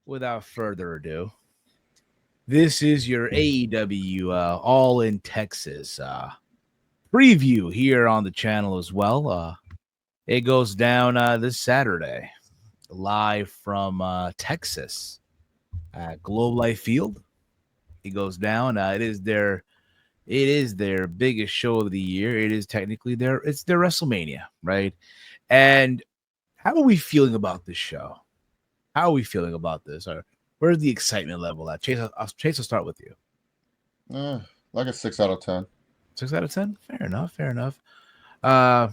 without further ado, this is your AEW All in Texas preview here on the channel as well. It goes down this Saturday, live from Texas at Globe Life Field. It goes down. It is their biggest show of the year. It is technically their WrestleMania, right? And how are we feeling about this show? How are we feeling about this? Or where's the excitement level at? Chase, I'll start with you. Eh, like a 6 out of 10. 6 out of 10. Fair enough. Fair enough.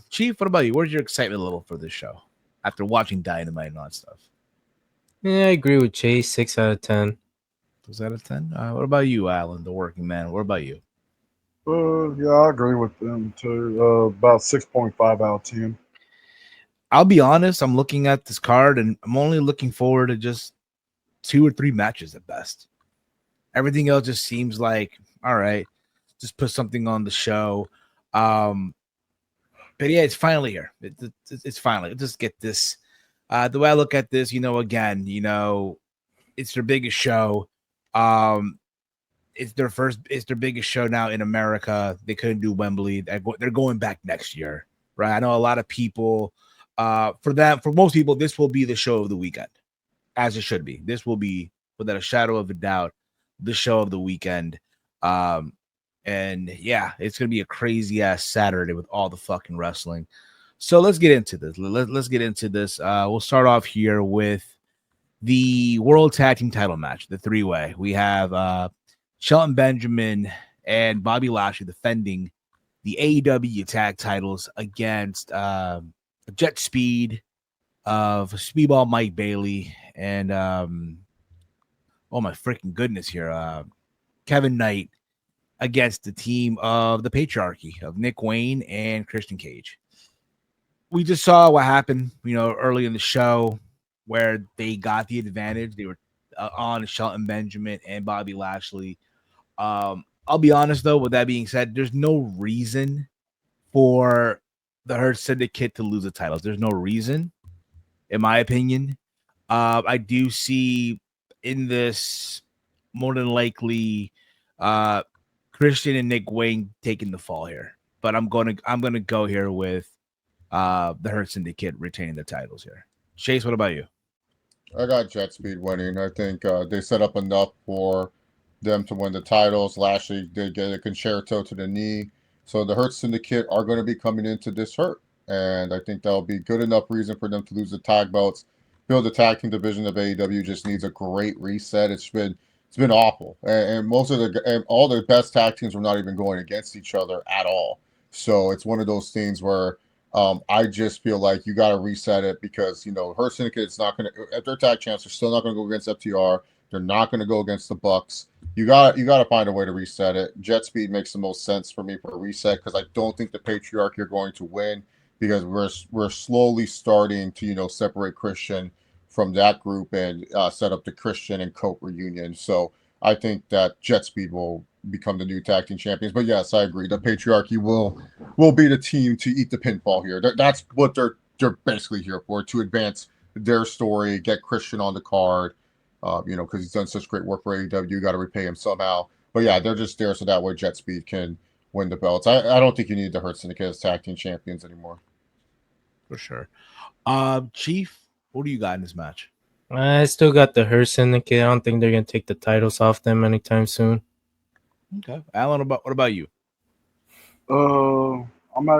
Chief, what about you? Where's your excitement level for this show after watching Dynamite and all that stuff? Yeah, I agree with Chase. 6 out of 10. 6 out of 10. What about you, Alan, the working man? What about you? Yeah, I agree with them too. About 6.5 out of 10. I'll be honest. I'm looking at this card and I'm only looking forward to just 2 or 3 matches at best. Everything else just seems like all right. Just put something on the show. Um, but yeah, it's finally here. It's finally. Just get this. The way I look at this, again, it's their biggest show. Um, it's their biggest show now in America. They couldn't do Wembley. They're going back next year, right? I know a lot of people. For most people, this will be the show of the weekend, as it should be. This will be, without a shadow of a doubt, the show of the weekend. And yeah, it's gonna be a crazy ass Saturday with all the fucking wrestling. So let's get into this. Let's get into this. We'll start off here with the World Tag Team Title match, the 3-way. We have Shelton Benjamin and Bobby Lashley defending the AEW tag titles against Jet Speed of Speedball Mike Bailey and oh my freaking goodness here, Kevin Knight against the team of the Patriarchy of Nick Wayne and Christian Cage. We just saw what happened, early in the show where they got the advantage. They were on Shelton Benjamin and Bobby Lashley. I'll be honest though, with that being said, there's no reason for the Hurt Syndicate to lose the titles. There's no reason, in my opinion. I do see in this more than likely Christian and Nick Wayne taking the fall here. But I'm gonna go here with the Hurt Syndicate retaining the titles here. Chase, what about you? I got Jet Speed winning. I think they set up enough for them to win the titles. Lashley did get a concerto to the knee. So the Hurt Syndicate are going to be coming into this hurt. And I think that'll be good enough reason for them to lose the tag belts. Feel the tag team division of AEW just needs a great reset. It's been awful. And most of and all the best tag teams were not even going against each other at all. So it's one of those things where I just feel like you got to reset it because Hurt Syndicate is not going to. If they're tag champs, they're still not going to go against FTR. They're not going to go against the Bucks. You got to find a way to reset it. Jet Speed makes the most sense for me for a reset because I don't think the Patriarchy are going to win because we're slowly starting to separate Christian from that group and set up the Christian and Coke reunion. So I think that Jet Speed will become the new tag team champions. But yes, I agree. The Patriarchy will be the team to eat the pinfall here. That's what they're basically here for, to advance their story, get Christian on the card. Because he's done such great work for AEW, you got to repay him somehow. But yeah, they're just there so that way Jet Speed can win the belts. I don't think you need the Hurt Syndicate as tag team champions anymore. For sure. Chief, what do you got in this match? I still got the Hurt Syndicate. I don't think they're going to take the titles off them anytime soon. Okay. Alan, what about you? I'm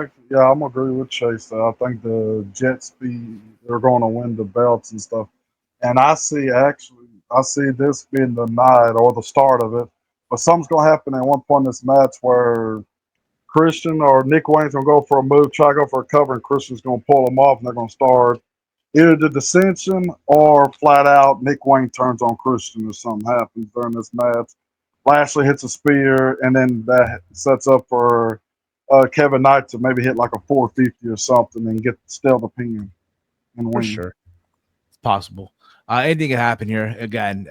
agree with Chase. I think the Jet Speed they're going to win the belts and stuff. And I see this being the night or the start of it. But something's going to happen at one point in this match where Christian or Nick Wayne's going to go for a move, try to go for a cover, and Christian's going to pull him off, and they're going to start either the dissension or flat out Nick Wayne turns on Christian or something happens during this match. Lashley hits a spear, and then that sets up for Kevin Knight to maybe hit like a 450 or something and get still the pin and For win. sure. It's possible. Anything can happen here. Again,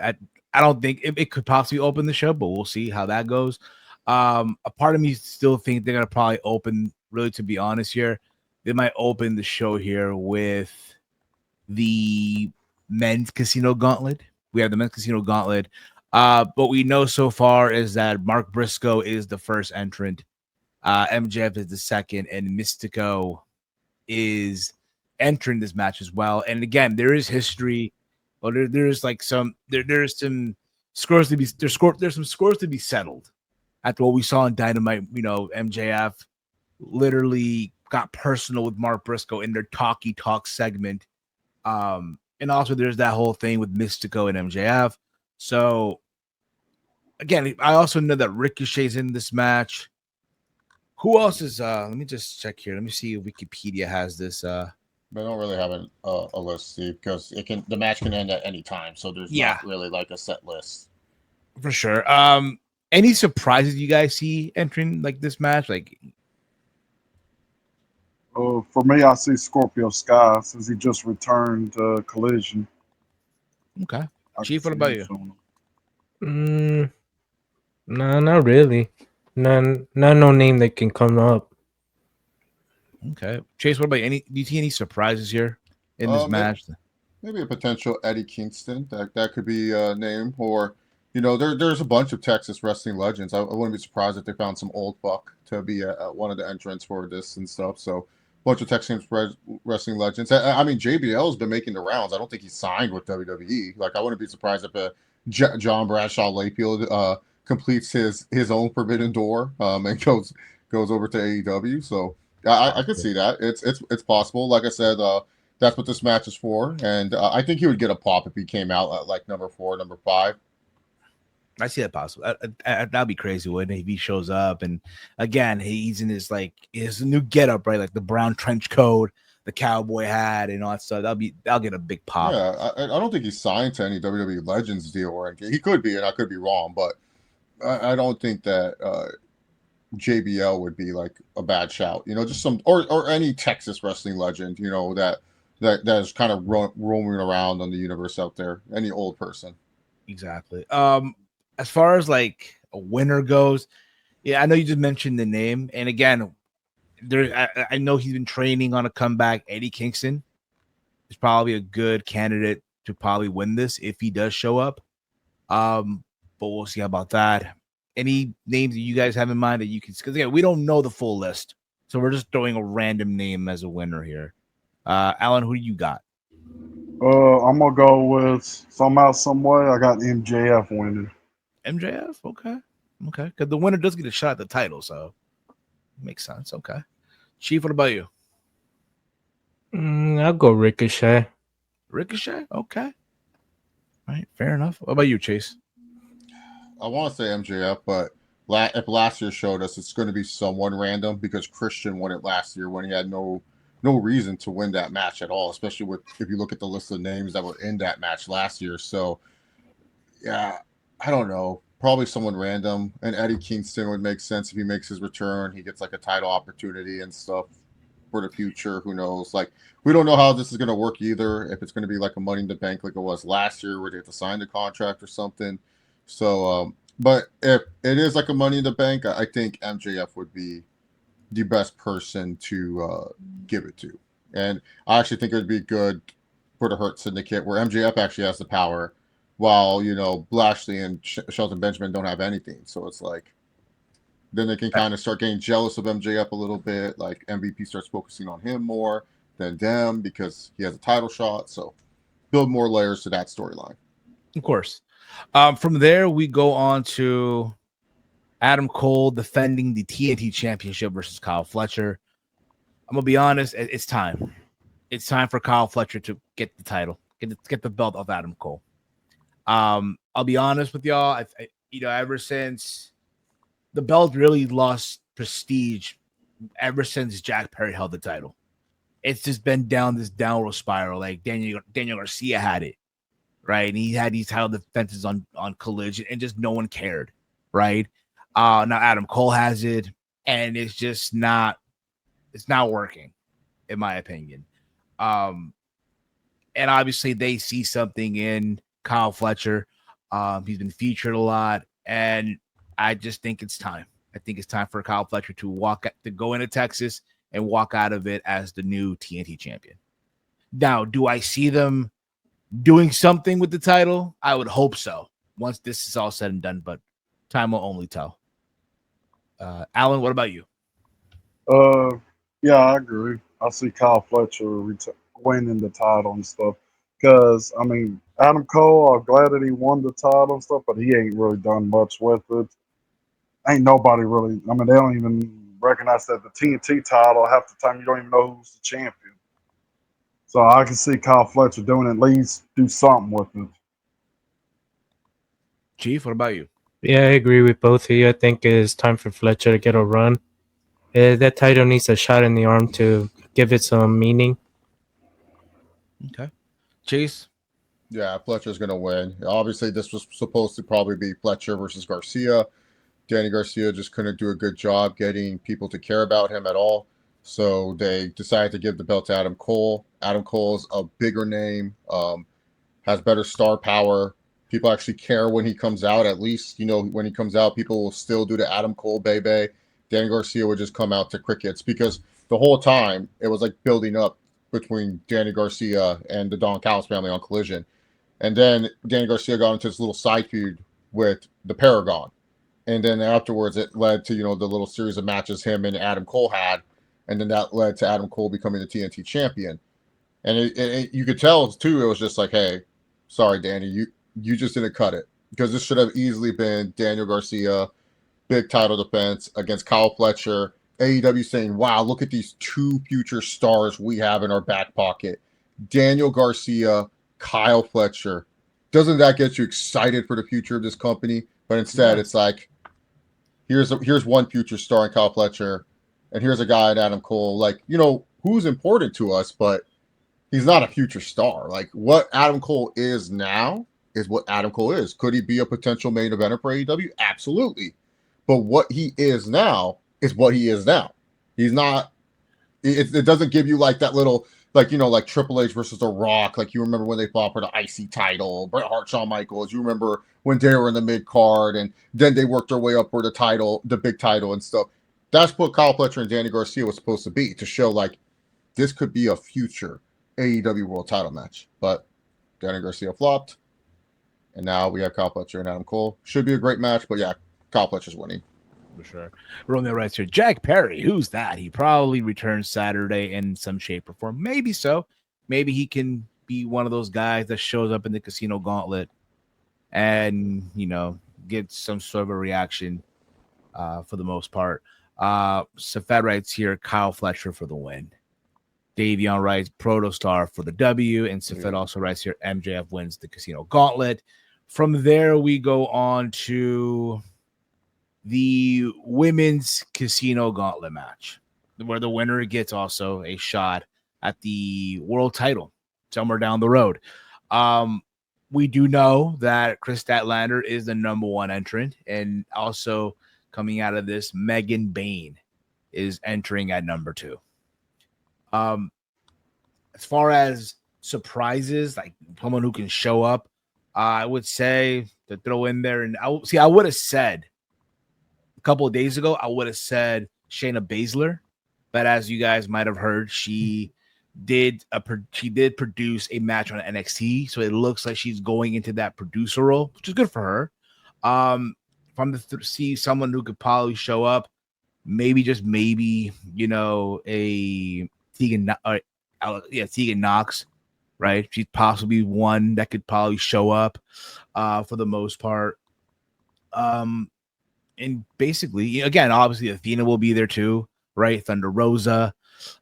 I don't think it could possibly open the show, but we'll see how that goes. A part of me still think they're gonna probably open. Really, to be honest, here they might open the show here with the men's casino gauntlet We have the Men's Casino Gauntlet. What we know so far is that Mark Briscoe is the first entrant. MJF is the second, and Mystico is entering this match as well. And again, there is history. Well, there's like there's some scores to be there's some scores to be settled after what we saw in Dynamite. You know, MJF literally got personal with Mark Briscoe in their talky talk segment. And also there's that whole thing with Mystico and MJF. So again, I also know that Ricochet's in this match. Who else is let me just check here. Let me see if Wikipedia has this They don't really have a list, Steve, because the match can end at any time, so there's not really like a set list. for sure. Any surprises you guys see entering like this match? Like For me, I see Scorpio Sky since he just returned Collision. okay. I Chief, can what see about him you? soon. No, not really. No name that can come up. Okay. Chase, what about you? Do you see any surprises here in this match? Maybe a potential Eddie Kingston. That could be a name, or there's a bunch of Texas wrestling legends. I wouldn't be surprised if they found some old buck to be one of the entrants for this and stuff. So, a bunch of Texas wrestling legends. I mean, JBL's been making the rounds. I don't think he signed with WWE. Like, I wouldn't be surprised if John Bradshaw Layfield completes his own Forbidden Door and goes over to AEW. So, I could see that. It's possible. Like I said, that's what this match is for, and I think he would get a pop if he came out at like number 4, number 5. I see that possible. That'd be crazy, wouldn't it? If he shows up and again he's in his new getup, right? Like the brown trench coat, the cowboy hat, and all that stuff. That'll get a big pop. Yeah, I don't think he's signed to any WWE Legends deal or anything. He could be, and I could be wrong, but I don't think that JBL would be like a bad shout. Just some or any Texas wrestling legend. That is kind of roaming around on the universe out there. Any old person. Exactly. As far as like a winner goes, yeah, I know you just mentioned the name, and again, I know he's been training on a comeback. Eddie Kingston is probably a good candidate to probably win this if he does show up. But we'll see about that. Any names that you guys have in mind that you can, because again, we don't know the full list, so we're just throwing a random name as a winner here. Alan, who do you got? I'm gonna go with somehow, some way. I got MJF winning. MJF, okay, because the winner does get a shot at the title, so makes sense. Okay, Chief, what about you? I'll go Ricochet. Ricochet, okay, all right, fair enough. What about you, Chase? I want to say MJF, but if last year showed us, it's going to be someone random because Christian won it last year when he had no reason to win that match at all, especially if you look at the list of names that were in that match last year. So, yeah, I don't know. Probably someone random. And Eddie Kingston would make sense if he makes his return. He gets like a title opportunity and stuff for the future. Who knows? Like, we don't know how this is going to work either. If it's going to be like a Money in the Bank like it was last year where they have to sign the contract or something. So, but if it is like a Money in the Bank, I think MJF would be the best person to give it to. And I actually think it would be good for the Hurt Syndicate where MJF actually has the power while, Lashley and Shelton Benjamin don't have anything. So it's like, then they can kind of start getting jealous of MJF a little bit. Like MVP starts focusing on him more than them because he has a title shot. So build more layers to that storyline. Of course. From there, we go on to Adam Cole defending the TNT Championship versus Kyle Fletcher. I'm gonna be honest, it's time. It's time for Kyle Fletcher to get the title, get the belt off Adam Cole. I'll be honest with y'all. Ever since the belt really lost prestige, ever since Jack Perry held the title, it's just been down this downward spiral. Like Daniel Garcia had it, right? And he had these title defenses on Collision, and just no one cared, right? Now Adam Cole has it, and it's just not working, in my opinion. And obviously they see something in Kyle Fletcher. He's been featured a lot, and I just think it's time. I think it's time for Kyle Fletcher to go into Texas and walk out of it as the new TNT champion. Now, do I see them doing something with the title. I would hope so once this is all said and done, but time will only tell. Alan, what about you? Yeah, I agree. I see Kyle Fletcher winning the title and stuff. Because I mean, Adam Cole, I'm glad that he won the title and stuff, but he ain't really done much with it. Ain't nobody really. I mean, they don't even recognize that the TNT title. Half the time, you don't even know who's the champion. So I can see Kyle Fletcher doing at least do something with it. Chief, what about you? Yeah, I agree with both of you. I think it's time for Fletcher to get a run. That title needs a shot in the arm to give it some meaning. Okay. Chase? Yeah, Fletcher's going to win. Obviously, this was supposed to probably be Fletcher versus Garcia. Danny Garcia just couldn't do a good job getting people to care about him at all. So they decided to give the belt to Adam Cole. Adam Cole's a bigger name, has better star power. People actually care when he comes out. At least, when he comes out, people will still do the Adam Cole baby. Danny Garcia would just come out to crickets because the whole time it was like building up between Danny Garcia and the Don Callis family on Collision. And then Danny Garcia got into this little side feud with the Paragon. And then afterwards, it led to, the little series of matches him and Adam Cole had. And then that led to Adam Cole becoming the TNT champion. And you could tell, too, it was just like, hey, sorry, Danny, you just didn't cut it. Because this should have easily been Daniel Garcia, big title defense against Kyle Fletcher. AEW saying, wow, look at these two future stars we have in our back pocket. Daniel Garcia, Kyle Fletcher. Doesn't that get you excited for the future of this company? But instead, It's like, here's one future star in Kyle Fletcher, and here's a guy in Adam Cole. Like, who's important to us, but he's not a future star. Like, what Adam Cole is now is what Adam Cole is. Could he be a potential main eventer for AEW? Absolutely. But what he is now is what he is now. He's not. It doesn't give you like that little. Like, like Triple H versus The Rock. Like, you remember when they fought for the IC title, Bret Hart, Shawn Michaels. You remember when they were in the mid card and then they worked their way up for the title, the big title and stuff. That's what Kyle Fletcher and Danny Garcia was supposed to be, to show like this could be a future AEW world title match. But Danny Garcia flopped. And now we have Kyle Fletcher and Adam Cole. Should be a great match, but yeah, Kyle Fletcher's winning. For sure. Romeo writes here, Jack Perry, who's that? He probably returns Saturday in some shape or form. Maybe so. Maybe he can be one of those guys that shows up in the Casino Gauntlet and, get some sort of a reaction for the most part. Safed writes here, Kyle Fletcher for the win. Davion writes, Protostar for the W. And Safed also writes here, MJF wins the Casino Gauntlet. From there, we go on to the women's Casino Gauntlet match, where the winner gets also a shot at the world title somewhere down the road. We do know that Chris Statlander is the number one entrant, and also coming out of this, Megan Bayne is entering at number 2. As far as surprises, like someone who can show up, I would say to throw in there, and I would have said a couple of days ago, I would have said Shayna Baszler, but as you guys might have heard, she did produce a match on NXT, so it looks like she's going into that producer role, which is good for her. If I'm to see someone who could probably show up, maybe just maybe, a Tegan Knox, right? She's possibly one that could probably show up for the most part. And basically, again, obviously Athena will be there too, right? Thunder Rosa.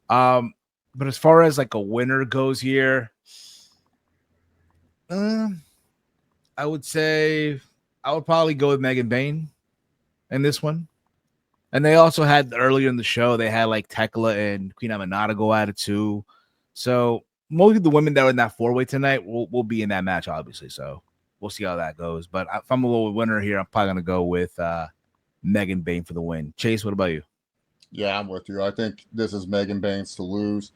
But as far as like a winner goes here, I would say I would probably go with Megan Bayne in this one. And they also had earlier in the show, they had like Tekla and Queen Aminata go at it too. So most of the women that were in that 4-way tonight will be in that match, obviously. So we'll see how that goes. But if I'm a little winner here, I'm probably going to go with Megan Bayne for the win. Chase, what about you? Yeah, I'm with you. I think this is Megan Bayne's to lose.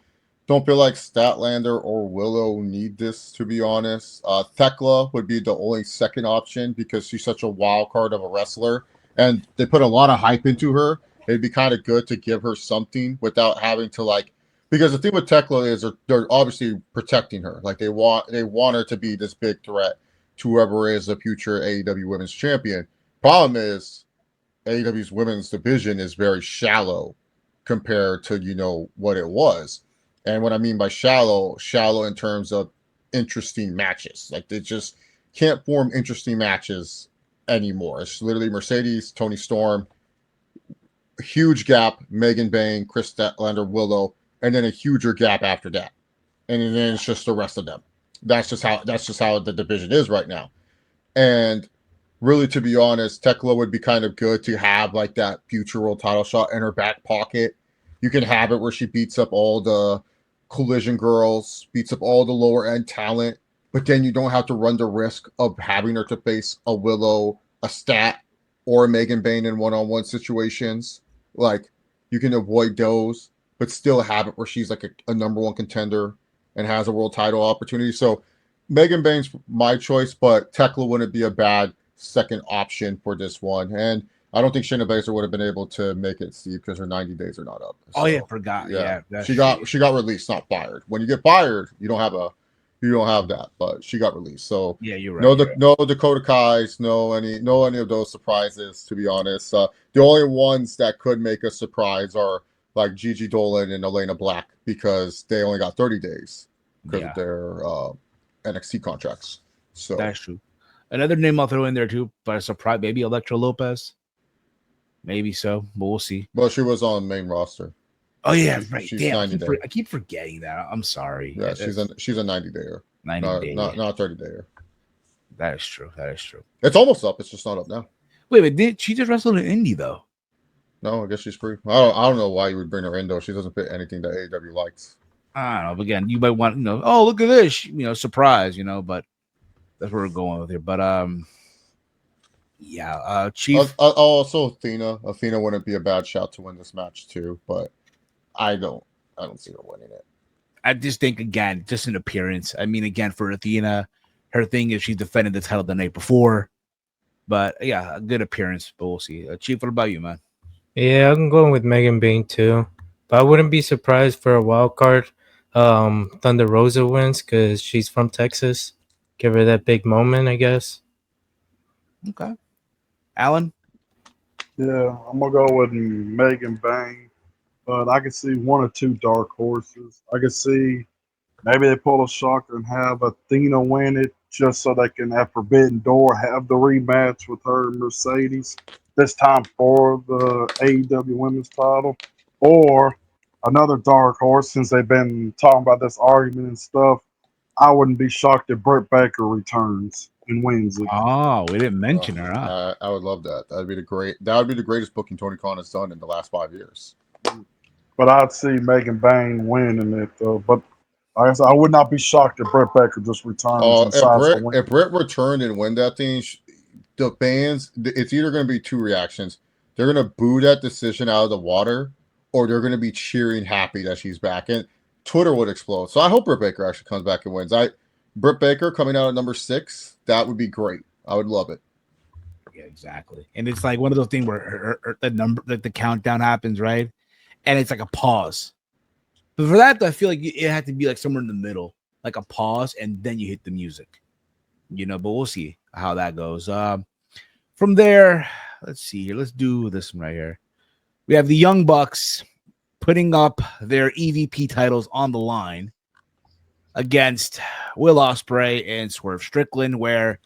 Don't feel like Statlander or Willow need this, to be honest. Thekla would be the only second option because she's such a wild card of a wrestler. And they put a lot of hype into her. It'd be kind of good to give her something without having to, like, Because the thing with Tekla is they're obviously protecting her. Like they want her to be this big threat to whoever is the future AEW Women's Champion. Problem is AEW's women's division is very shallow compared to what it was. And what I mean by shallow in terms of interesting matches. Like they just can't form interesting matches anymore. It's literally Mercedes, Tony Storm, huge gap, Megan Bain, Chris Statlander, Willow, and then a huger gap after that. And then it's just the rest of them. That's just how the division is right now. And really, to be honest, Tekla would be kind of good to have like that future world title shot in her back pocket. You can have it where she beats up all the collision girls, beats up all the lower end talent, but then you don't have to run the risk of having her to face a Willow, a Stat, or a Megan Bain in one-on-one situations. Like you can avoid those, but still have it where she's like a number one contender and has a world title opportunity. So Megan Bain's my choice, but Tekla wouldn't be a bad second option for this one. And I don't think Shayna Baszler would have been able to make it, Steve, because her 90 days are not up. Oh yeah, forgot. Yeah, she got released, not fired. When you get fired, you don't have that. But she got released. So yeah, you're right. No Dakota Kai's, no any of those surprises. To be honest, the only ones that could make a surprise are like Gigi Dolan and Elena Black because they only got 30 days because of their NXT contracts. So that's true. Another name I'll throw in there too, by surprise, maybe Elektra Lopez. Maybe so, but we'll see. Well, she was on main roster. Oh yeah, right. She's Damn, 90 I keep forgetting that. I'm sorry. Yeah, she's a 90-dayer. 90 not 30-dayer. That is true. It's almost up. It's just not up now. Wait, did she just wrestle in Indy though? No, I guess she's free. I don't know why you would bring her in though. She doesn't fit anything that AEW likes. I don't know. But again, you might want oh look at this, surprise, but that's where we're going with here. But Chief. Also Athena. Athena wouldn't be a bad shot to win this match too, but I don't see her winning it. I just think again, just an appearance. I mean, again, for Athena, her thing is she defended the title the night before. But yeah, a good appearance, but we'll see. Chief, what about you, man? Yeah, I'm going with Megan Bain too. But I wouldn't be surprised for a wild card. Thunder Rosa wins because she's from Texas. Give her that big moment, I guess. Okay. Alan? Yeah, I'm gonna go with Megan Bain, but I can see one or two dark horses. I can see maybe they pull a shocker and have Athena win it just so they can, at Forbidden Door, have the rematch with her and Mercedes, this time for the AEW Women's title. Or another dark horse, since they've been talking about this argument and stuff, I wouldn't be shocked if Britt Baker returns and wins it. Oh, we didn't mention her, huh? I would love that. That would be the greatest booking Tony Khan has done in the last 5 years. But I'd see Megan Bain winning it, though. But like I said, I would not be shocked if Britt Baker just returns. If Britt returned and win that thing, the fans, it's either going to be two reactions. They're going to boo that decision out of the water, or they're going to be cheering happy that she's back. And Twitter would explode. So I hope Britt Baker actually comes back and wins. Britt Baker coming out at number 6, that would be great. I would love it. Yeah, exactly. And it's like one of those things where the countdown happens, right? And it's like a pause. But for that, I feel like it had to be like somewhere in the middle, like a pause, and then you hit the music. But we'll see how that goes. From there, let's see here. Let's do this one right here. We have the Young Bucks putting up their EVP titles on the line against Will Ospreay and Swerve Strickland, where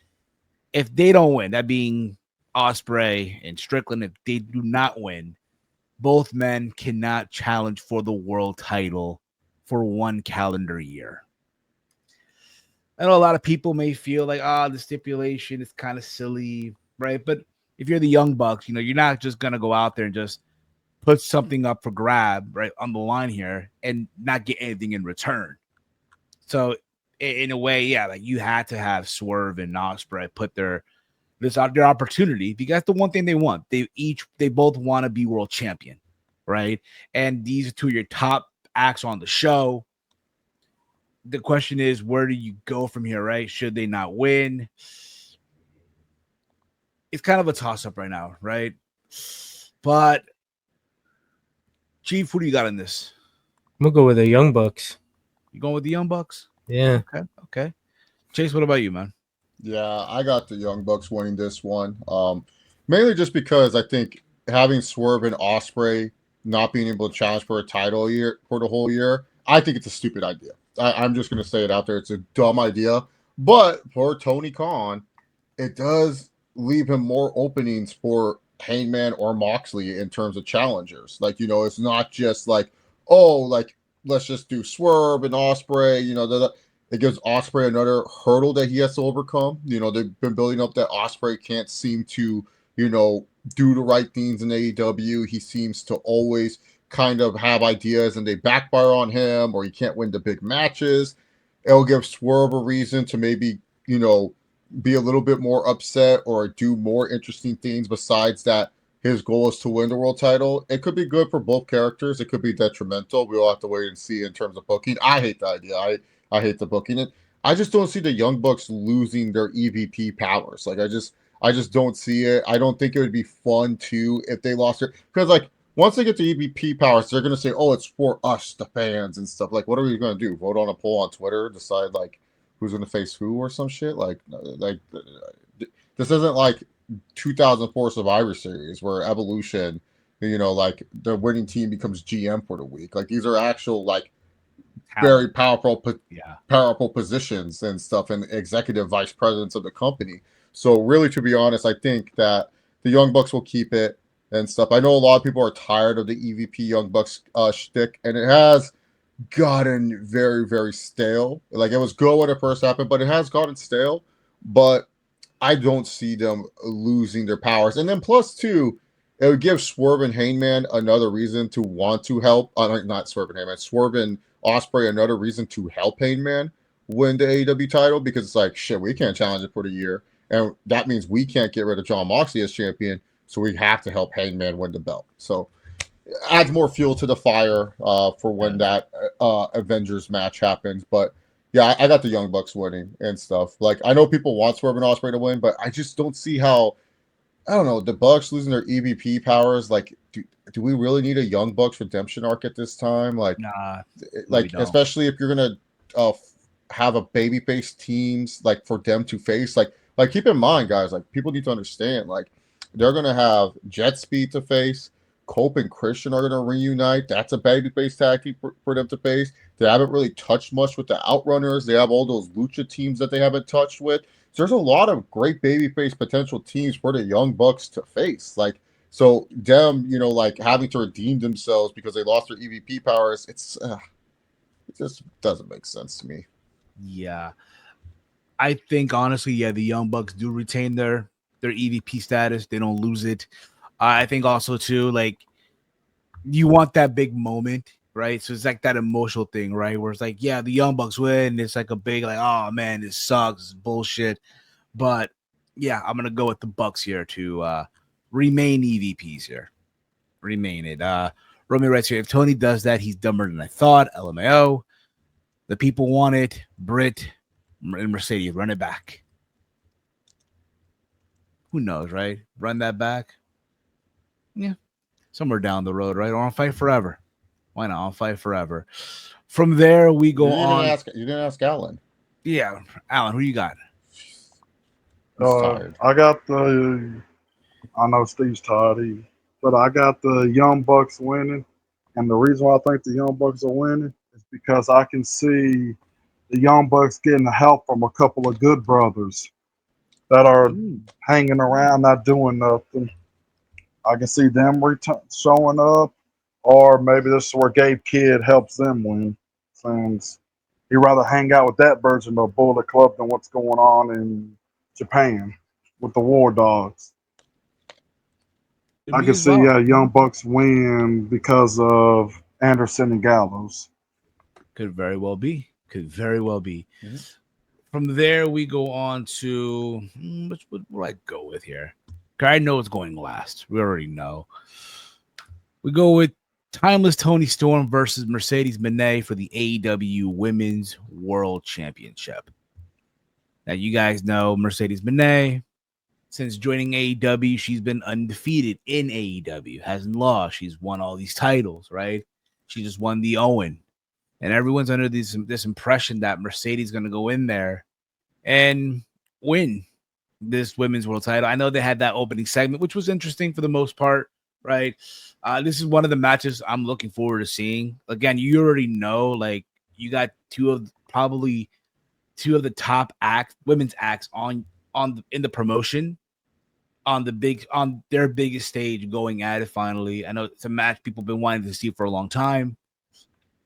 if they don't win, that being Ospreay and Strickland, if they do not win, both men cannot challenge for the world title for 1 calendar year. I know a lot of people may feel like, the stipulation is kind of silly, right? But if you're the Young Bucks, you're not just going to go out there and just put something up for grab, right, on the line here and not get anything in return. So in a way, yeah, like you had to have Swerve and Ospreay put their opportunity, because that's the one thing they want. They both want to be world champion, right? And these are two of your top acts on the show. The question is, where do you go from here, right? Should they not win? It's kind of a toss-up right now, right? But Chief, who do you got in this? I'm gonna go with the Young Bucks. You going with the Young Bucks? Yeah. Okay. Chase, what about you, man? Yeah, I got the Young Bucks winning this one. Mainly just because I think having Swerve and Osprey not being able to challenge for a title year for the whole year, I think it's a stupid idea. I'm just going to say it out there. It's a dumb idea. But for Tony Khan, it does leave him more openings for Hangman or Moxley in terms of challengers. Like, it's not just like, oh, like, let's just do Swerve and Osprey, it gives Osprey another hurdle that he has to overcome. They've been building up that Osprey can't seem to, do the right things in AEW. He seems to always kind of have ideas and they backfire on him, or he can't win the big matches. It'll give Swerve a reason to maybe, be a little bit more upset or do more interesting things besides that his goal is to win the world title. It could be good for both characters. It could be detrimental. We'll have to wait and see in terms of booking. I hate the idea. I hate the booking it. I just don't see the Young Bucks losing their EVP powers. Like I just don't see it. I don't think it would be fun too if they lost it, because like once they get the EVP powers, they're gonna say, "Oh, it's for us, the fans and stuff." Like, what are we gonna do? Vote on a poll on Twitter, decide like who's gonna face who or some shit? Like this isn't like 2004 Survivor Series where Evolution, like the winning team becomes GM for the week. Like these are actual like very powerful positions and stuff, and executive vice presidents of the company. So really, to be honest, I think that the Young Bucks will keep it and stuff. I know a lot of people are tired of the EVP Young Bucks shtick, and it has gotten very, very stale. Like it was good when it first happened, but it has gotten stale. But I don't see them losing their powers. And then plus two, it would give Swerve and Hangman another reason to want to help. Not Swerve and Hangman, Swerve and Osprey another reason to help Hangman win the AEW title, because it's like, shit, we can't challenge it for the year. And that means we can't get rid of John Moxley as champion. So we have to help Hangman win the belt. So adds more fuel to the fire for when that Avengers match happens. But yeah, I got the Young Bucks winning and stuff. Like I know people want Swerve and Osprey to win, but I just don't see how. I don't know, the Bucks losing their EVP powers. Like, do we really need a Young Bucks redemption arc at this time? Like, Nah, like especially if you're gonna have a babyface teams like for them to face. Like keep in mind, guys. Like people need to understand. Like they're gonna have Jet Speed to face. Cope and Christian are gonna reunite. That's a babyface tag team for them to face. They haven't really touched much with the Outrunners. They have all those Lucha teams that they haven't touched with. So there's a lot of great babyface potential teams for the Young Bucks to face. Like, so them, like having to redeem themselves because they lost their EVP powers, it just doesn't make sense to me. Yeah. I think honestly, yeah, the Young Bucks do retain their EVP status. They don't lose it. I think also too, like you want that big moment, right? So it's like that emotional thing, right? Where it's like, yeah, the Young Bucks win. It's like a big, like, oh man, this sucks, it's bullshit. But yeah, I'm gonna go with the Bucks here to remain EVPs here. Remain it. Romeo writes here, if Tony does that, he's dumber than I thought. LMAO. The people want it. Britt and Mercedes, run it back. Who knows, right? Run that back. Yeah. Somewhere down the road, right? Or I'll fight forever. Why not? I'll fight forever. From there, we go on. You didn't ask Alan. Yeah. Alan, who you got? He's tired. I got the. I know Steve's tired, but I got the Young Bucks winning, and the reason why I think the Young Bucks are winning is because I can see the Young Bucks getting help from a couple of good brothers that are hanging around, not doing nothing. I can see them showing up, or maybe this is where Gabe Kidd helps them win. Since he'd rather hang out with that version of Bullet Club than what's going on in Japan with the War Dogs. I can see Young Bucks win because of Anderson and Gallows. Could very well be. Mm-hmm. From there, we go on to what do I go with here? I know it's going last. We already know. We go with Timeless Tony Storm versus Mercedes Moné for the AEW Women's World Championship. Now, you guys know Mercedes Moné. Since joining AEW, she's been undefeated in AEW. Hasn't lost. She's won all these titles, right? She just won the Owen and everyone's under this impression that Mercedes is going to go in there and win this women's world title. I know they had that opening segment, which was interesting for the most part, right? This is one of the matches I'm looking forward to seeing. Again, you already know, like, you got two of the top women's acts in the promotion on their biggest stage going at it finally. I know it's a match people have been wanting to see for a long time,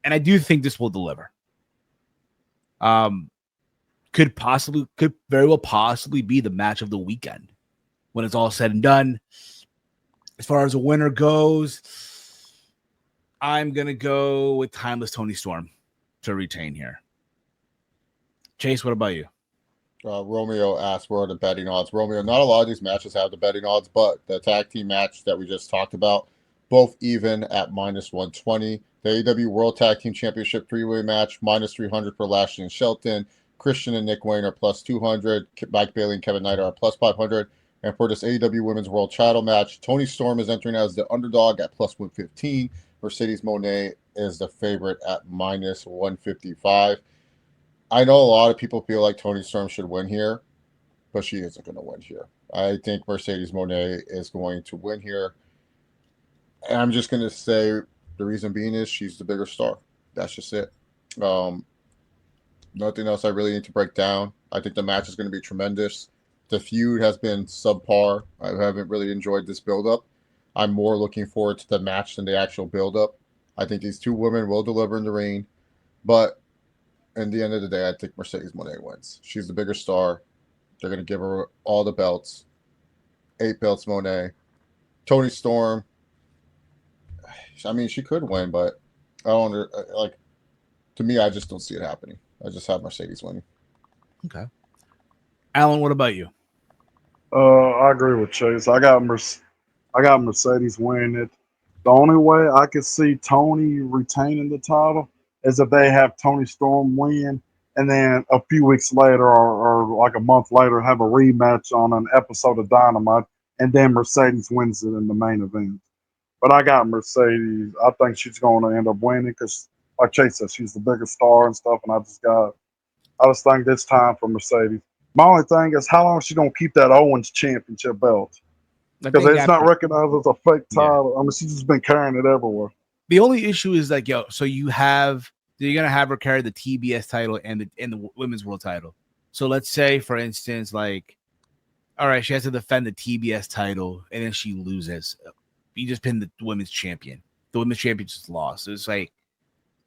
and I do think this will deliver. Could very well possibly be the match of the weekend when it's all said and done. As far as a winner goes, I'm gonna go with Timeless Tony Storm to retain here. Chase, what about you? Romeo asked, where are the betting odds? Romeo, not a lot of these matches have the betting odds, but the tag team match that we just talked about, both even at -120. The AEW World Tag Team Championship three-way match, -300 for Lashley and Shelton. Christian and Nick Wayne are +200. Mike Bailey and Kevin Knight are +500. And for this AEW Women's World Title match, Toni Storm is entering as the underdog at +115. Mercedes Moné is the favorite at -155. I know a lot of people feel like Toni Storm should win here, but she isn't going to win here. I think Mercedes Moné is going to win here. And I'm just going to say the reason being is she's the bigger star. That's just it. Nothing else I really need to break down. I think the match is going to be tremendous. The feud has been subpar. I haven't really enjoyed this build-up. I'm more looking forward to the match than the actual build-up. I think these two women will deliver in the ring, but in the end of the day, I think Mercedes Moné wins. She's the bigger star. They're going to give her all the belts. 8 belts, Moné. Toni Storm, I mean, she could win, but I don't like. To me, I just don't see it happening. I just have Mercedes winning. Okay. Alan, what about you? I agree with Chase. I got Mercedes winning it. The only way I could see Tony retaining the title is if they have Toni Storm win, and then a few weeks later or like a month later have a rematch on an episode of Dynamite, and then Mercedes wins it in the main event. But I got Mercedes. I think she's going to end up winning because, like Chase said, she's the biggest star and stuff. And I just think it's time for Mercedes. My only thing is, how long is she going to keep that Owens championship belt? Because it's not recognized as a fake title. I mean, she's just been carrying it everywhere. The only issue is like, so you're gonna have her carry the TBS title and the women's world title. So let's say, for instance, like, all right, she has to defend the TBS title and then she loses. You just pinned the women's champion. The women's champion just lost. So it's like,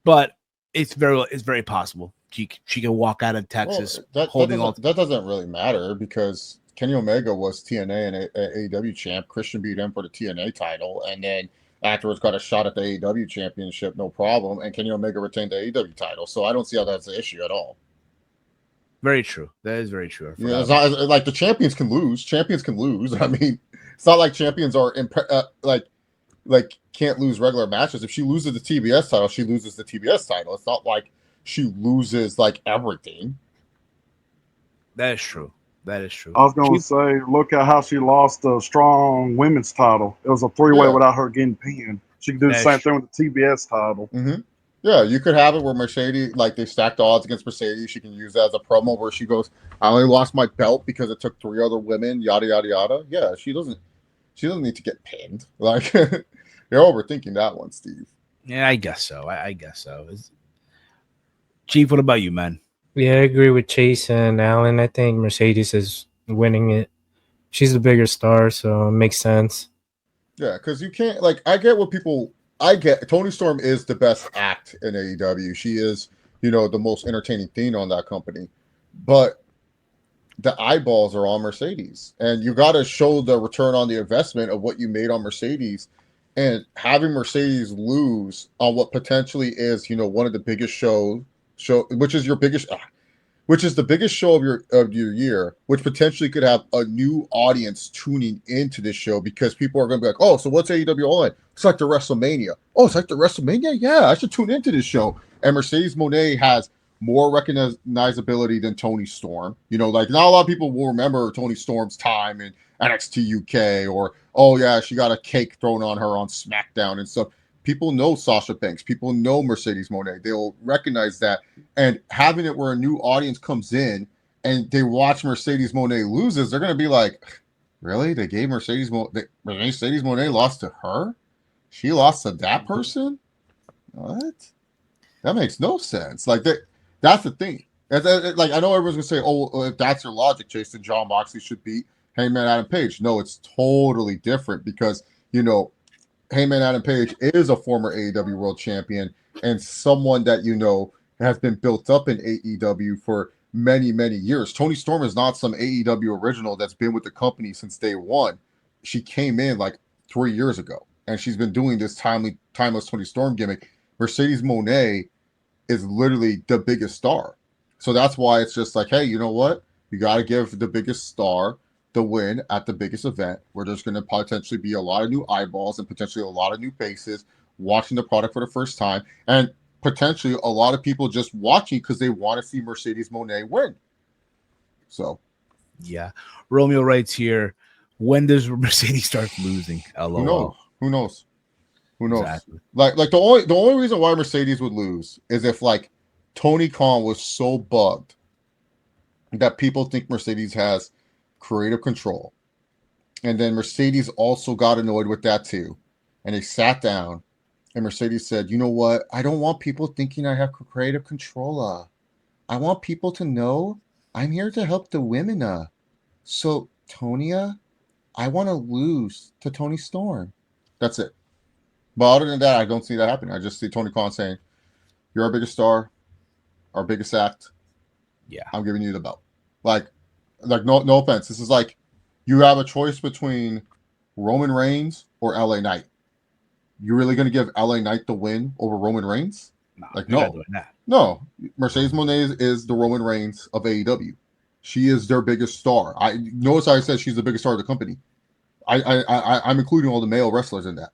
but it's very possible she can walk out of Texas that doesn't really matter because Kenny Omega was TNA and AEW champ. Christian beat him for the TNA title, and then afterwards got a shot at the AEW championship, no problem. And Kenny Omega retained the AEW title, so I don't see how that's an issue at all. Very true. That is very true. Yeah, it's not like the champions can lose. Champions can lose. I mean, it's not like champions are like can't lose regular matches. If she loses the TBS title, she loses the TBS title. It's not like she loses like everything. That is true. That is true. I was going to say, look at how she lost the strong women's title. It was a 3-way without her getting pinned. She can do the same thing with the TBS title. Mm-hmm. Yeah, you could have it where Mercedes, like they stacked the odds against Mercedes. She can use that as a promo where she goes, "I only lost my belt because it took 3 other women." Yada yada yada. Yeah, she doesn't need to get pinned. Like you're overthinking that one, Steve. Yeah, I guess so. I guess so. Chief, what about you, man? Yeah, I agree with Chase and Alan. I think Mercedes is winning it. She's the bigger star, so it makes sense. Yeah, because you can't I get Toni Storm is the best act in AEW. She is, the most entertaining thing on that company. But the eyeballs are on Mercedes. And you got to show the return on the investment of what you made on Mercedes. And having Mercedes lose on what potentially is, one of the biggest which is the biggest show of your year, which potentially could have a new audience tuning into this show because people are going to be like, oh, so what's AEW all in? It's like the WrestleMania. Oh, it's like the WrestleMania? Yeah, I should tune into this show. And Mercedes Moné has more recognizability than Toni Storm. Not a lot of people will remember Toni Storm's time in NXT UK or, oh, yeah, she got a cake thrown on her on SmackDown and stuff. People know Sasha Banks. People know Mercedes Moné. They'll recognize that. And having it where a new audience comes in and they watch Mercedes Moné loses, they're going to be like, really? They gave Mercedes Moné lost to her? She lost to that person? What? That makes no sense. Like that's the thing. Like I know everyone's gonna say, "Oh, if that's your logic, Chase, then John Moxley should beat Hangman Adam Page." No, it's totally different because Hangman Adam Page is a former AEW World Champion and someone that has been built up in AEW for many, many years. Toni Storm is not some AEW original that's been with the company since day one. She came in like 3 years ago, and she's been doing this timeless Toni Storm gimmick. Mercedes Moné is literally the biggest star. So that's why it's just like, hey, you know what? You got to give the biggest star the win at the biggest event where there's going to potentially be a lot of new eyeballs and potentially a lot of new faces watching the product for the first time. And potentially a lot of people just watching because they want to see Mercedes Moné win. So. Yeah. Romeo writes here, when does Mercedes start losing? LOL. Who knows? Exactly. Like the only reason why Mercedes would lose is if like Tony Khan was so bugged that people think Mercedes has creative control, and then Mercedes also got annoyed with that too, and they sat down, and Mercedes said, "You know what? I don't want people thinking I have creative control. I want people to know I'm here to help the women. So Tonya, I want to lose to Toni Storm." That's it. But other than that, I don't see that happening. I just see Tony Khan saying, "You're our biggest star, our biggest act. Yeah, I'm giving you the belt." Like no offense. This is like you have a choice between Roman Reigns or LA Knight. You really going to give LA Knight the win over Roman Reigns? No. Mercedes Moné is the Roman Reigns of AEW. She is their biggest star. I notice I said she's the biggest star of the company. I'm including all the male wrestlers in that.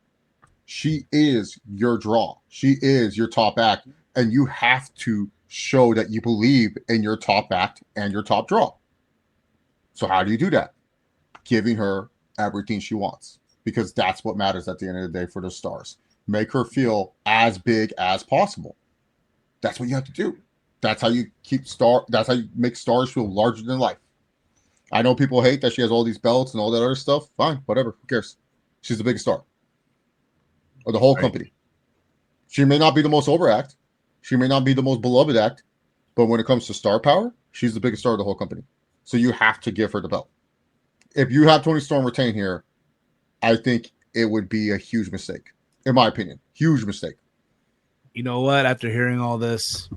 She is your draw. She is your top act, and you have to show that you believe in your top act and your top draw. So how do you do that? Giving her everything she wants, because that's what matters at the end of the day for the stars. Make her feel as big as possible. That's what you have to do. That's how you that's how you make stars feel larger than life. I know people hate that she has all these belts and all that other stuff. Fine, whatever. Who cares? She's the biggest star of the whole company. She may not be the most over act. She may not be the most beloved act. But when it comes to star power, she's the biggest star of the whole company. So you have to give her the belt. If you have Toni Storm retain here, I think it would be a huge mistake. In my opinion. Huge mistake. You know what? After hearing all this,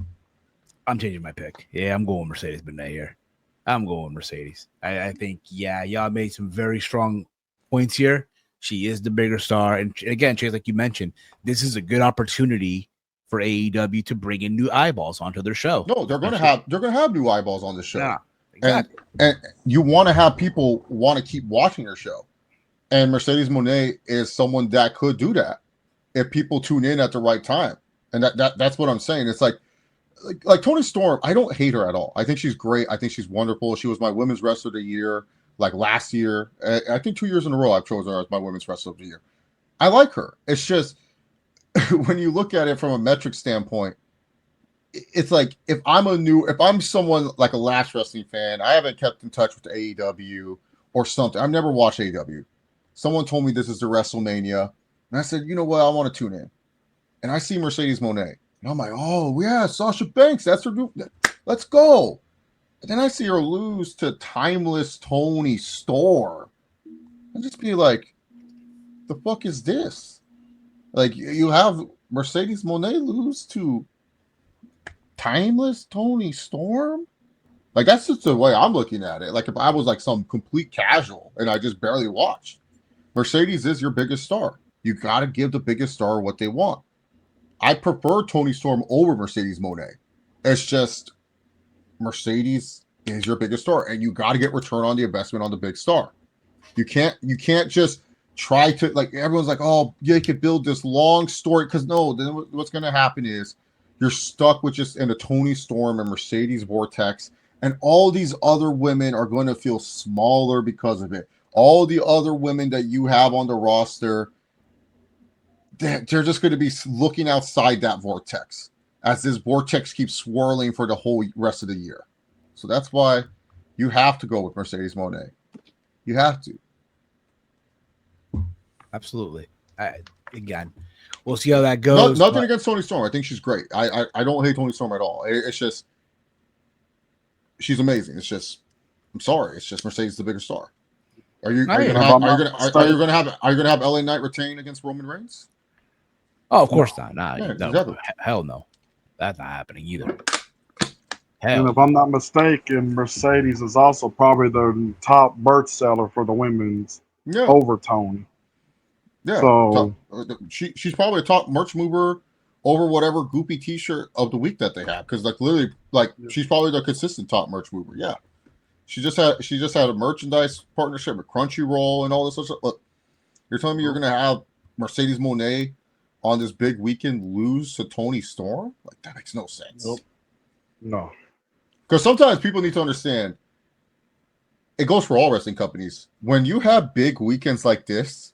I'm changing my pick. Yeah, I'm going Mercedes Moné here. I'm going Mercedes. I think, y'all made some very strong points here. She is the bigger star. And again, Chase, like you mentioned, this is a good opportunity for AEW to bring in new eyeballs onto their show. No, they're going to have new eyeballs on the show. Yeah, exactly. And you want to have people want to keep watching your show. And Mercedes Moné is someone that could do that if people tune in at the right time. And that's what I'm saying. It's like Toni Storm, I don't hate her at all. I think she's great. I think she's wonderful. She was my women's wrestler of the year, like last year. I think 2 years in a row I've chosen her as my women's wrestler of the year. I like her. It's just when you look at it from a metric standpoint, it's like if I'm someone like a Last Wrestling fan, I haven't kept in touch with AEW or something. I've never watched AEW. Someone told me this is the WrestleMania, and I said, you know what, I want to tune in. And I see Mercedes Moné, and I'm like, oh yeah, Sasha Banks, that's her. Let's go. And then I see her lose to timeless Toni Storm, and just be like, the fuck is this? Like you have Mercedes Moné lose to timeless Toni Storm? Like that's just the way I'm looking at it. Like if I was like some complete casual and I just barely watched. Mercedes is your biggest star. You got to give the biggest star what they want. I prefer Toni Storm over Mercedes Moné. It's just Mercedes is your biggest star, and you got to get return on the investment on the big star. You can't just try to, like, everyone's like, oh, you could build this long story, because no, then what's going to happen is you're stuck with just in a Toni Storm and Mercedes vortex, and all these other women are going to feel smaller because of it. All the other women that you have on the roster, they're just going to be looking outside that vortex as this vortex keeps swirling for the whole rest of the year. So that's why you have to go with Mercedes Moné. You have to. Absolutely. Again, we'll see how that goes. Nothing against Toni Storm. I think she's great. I don't hate Toni Storm at all. It's just she's amazing. It's just I'm sorry. It's just Mercedes the bigger star. Are you going to have LA Knight retain against Roman Reigns? Oh, of course not. Nah, Yeah, no, exactly. hell no. That's not happening either. And if I'm not mistaken, Mercedes is also probably the top merch seller for the women's over Tony. Yeah. So she's probably a top merch mover over whatever goopy T-shirt of the week that they have, because she's probably the consistent top merch mover. Yeah. She just had a merchandise partnership with Crunchyroll and all this other stuff. Look, you're telling me you're going to have Mercedes Moné on this big weekend lose to Toni Storm? Like, that makes no sense. Nope. No. Because sometimes people need to understand, it goes for all wrestling companies. When you have big weekends like this,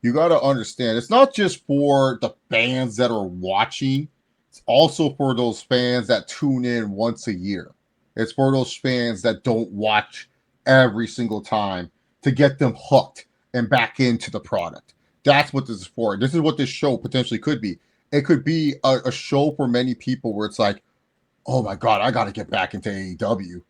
you got to understand, it's not just for the fans that are watching. It's also for those fans that tune in once a year. It's for those fans that don't watch every single time to get them hooked and back into the product. That's what this is for. This is what this show potentially could be. It could be a show for many people where it's like, oh my God, I got to get back into AEW.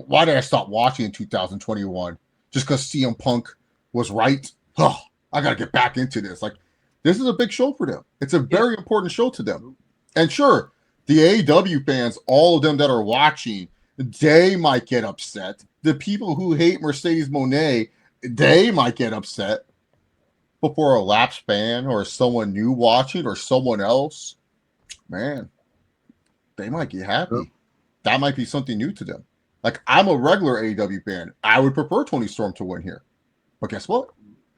Why did I stop watching in 2021? Just because CM Punk was right? Oh, I got to get back into this. Like, this is a big show for them. It's a very important show to them. And sure, the AEW fans, all of them that are watching, they might get upset. The people who hate Mercedes Moné, they might get upset. But for a lapsed fan or someone new watching or someone else, man, they might get happy. Yep. That might be something new to them. Like, I'm a regular AEW fan. I would prefer Toni Storm to win here. But guess what?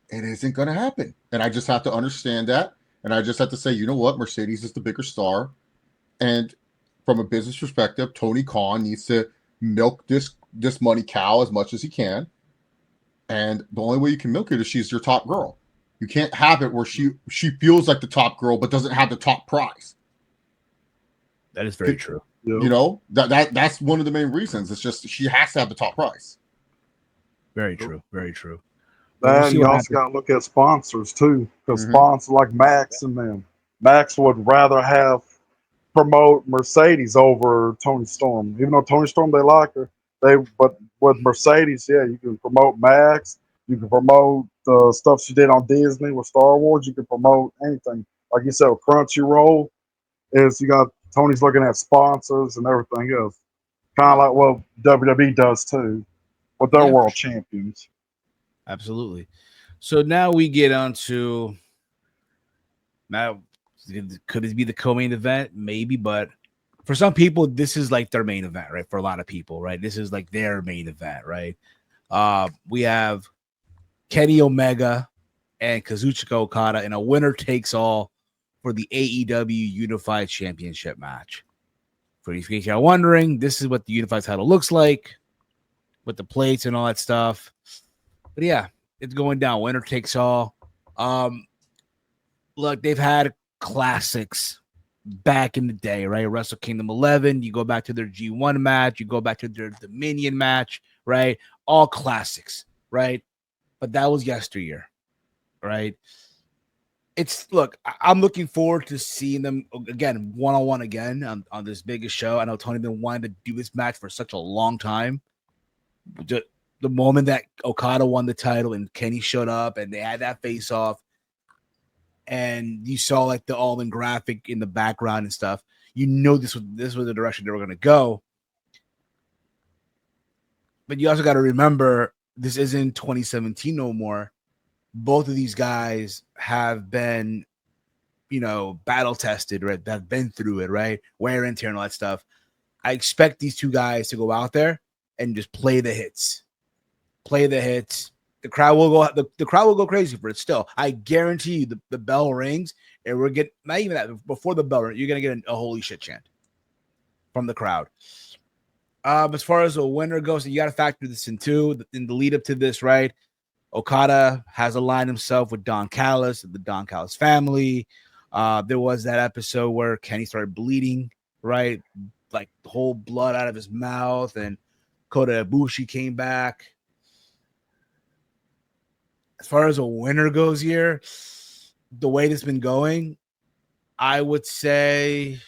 It isn't going to happen. And I just have to understand that. And I just have to say, you know what? Mercedes is the bigger star. And from a business perspective, Tony Khan needs to milk this money cow as much as he can. And the only way you can milk it is she's your top girl. You can't have it where she feels like the top girl but doesn't have the top prize. That is very true. You know, that's one of the main reasons. It's just she has to have the top price. Very true. Very true. And you also got to look at sponsors too, because sponsors like Max and them. Max would rather promote Mercedes over Toni Storm. Even though Toni Storm, they like her, but with Mercedes, yeah, you can promote Max. You can promote the stuff she did on Disney with Star Wars. You can promote anything. Like you said, with Crunchyroll, you got Tony's looking at sponsors and everything else. Kind of like what WWE does too with their world champions. Absolutely. So now we get on to could it be the co-main event? Maybe, but for some people, this is like their main event, right? For a lot of people, right? This is like their main event, right? We have Kenny Omega and Kazuchika Okada in a winner takes all for the AEW Unified Championship match. For you guys are wondering, this is what the Unified title looks like with the plates and all that stuff. But yeah, it's going down. Winner takes all. Look, they've had classics back in the day, right? Wrestle Kingdom 11. You go back to their G1 match. You go back to their Dominion match, right? All classics, right? But that was yesteryear, right? I'm looking forward to seeing them again, one-on-one again on this biggest show. I know Tony been wanting to do this match for such a long time. The moment that Okada won the title and Kenny showed up and they had that face-off, and you saw like the all-in graphic in the background and stuff, you know this was the direction they were going to go. But you also got to remember, this isn't 2017 no more. Both of these guys have been, battle tested, right? That have been through it, right? Wear and tear and all that stuff. I expect these two guys to go out there and just play the hits. The crowd will go. The crowd will go crazy for it. Still, I guarantee you, the bell rings, and we're getting not even that before the bell rings, you're gonna get a holy shit chant from the crowd. As far as a winner goes, you got to factor this in too. In the lead up to this, right? Okada has aligned himself with Don Callis and the Don Callis family. There was that episode where Kenny started bleeding, right? Like the whole blood out of his mouth, and Kota Ibushi came back. As far as a winner goes here, the way it's been going, I would say,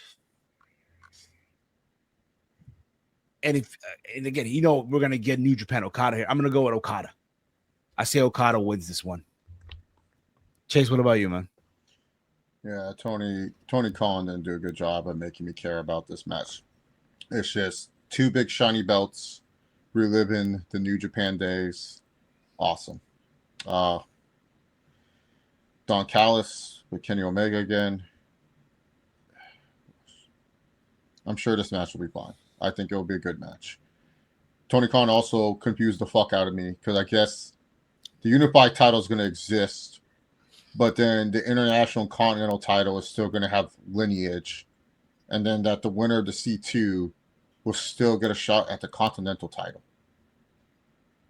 and again, we're gonna get New Japan Okada here. I'm gonna go with Okada. I say Okada wins this one. Chase, what about you, man? Yeah, Tony Khan didn't do a good job of making me care about this match. It's just two big shiny belts, reliving the New Japan days. Awesome. Don Callis with Kenny Omega again. I'm sure this match will be fine. I think it will be a good match. Tony Khan also confused the fuck out of me because I guess the unified title is going to exist, but then the international continental title is still going to have lineage, and then that the winner of the C2 will still get a shot at the continental title.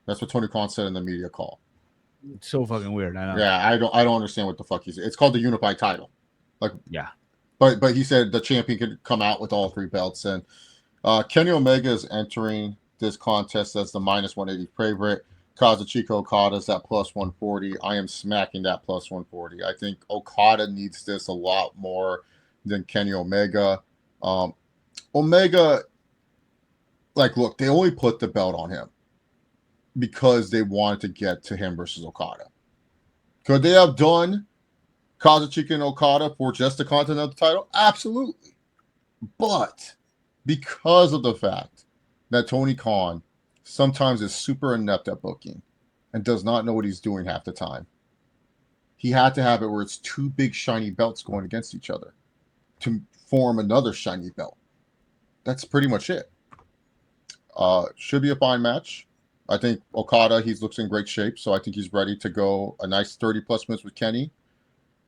That's what Tony Khan said in the media call. It's so fucking weird. I know. Yeah, I don't understand what the fuck he said. It's called the unified title. Like, yeah. But he said the champion could come out with all three belts, and Kenny Omega is entering this contest as the minus 180 favorite. Kazuchika Okada is at plus 140. I am smacking that plus 140. I think Okada needs this a lot more than Kenny Omega. Omega, like, look, they only put the belt on him because they wanted to get to him versus Okada. Could they have done Kazuchika and Okada for just the Continental title? Absolutely. But because of the fact that Tony Khan sometimes is super inept at booking and does not know what he's doing half the time, he had to have it where it's two big shiny belts going against each other to form another shiny belt. That's pretty much it. Should be a fine match. I think Okada, he looks in great shape, so I think he's ready to go a nice 30-plus minutes with Kenny.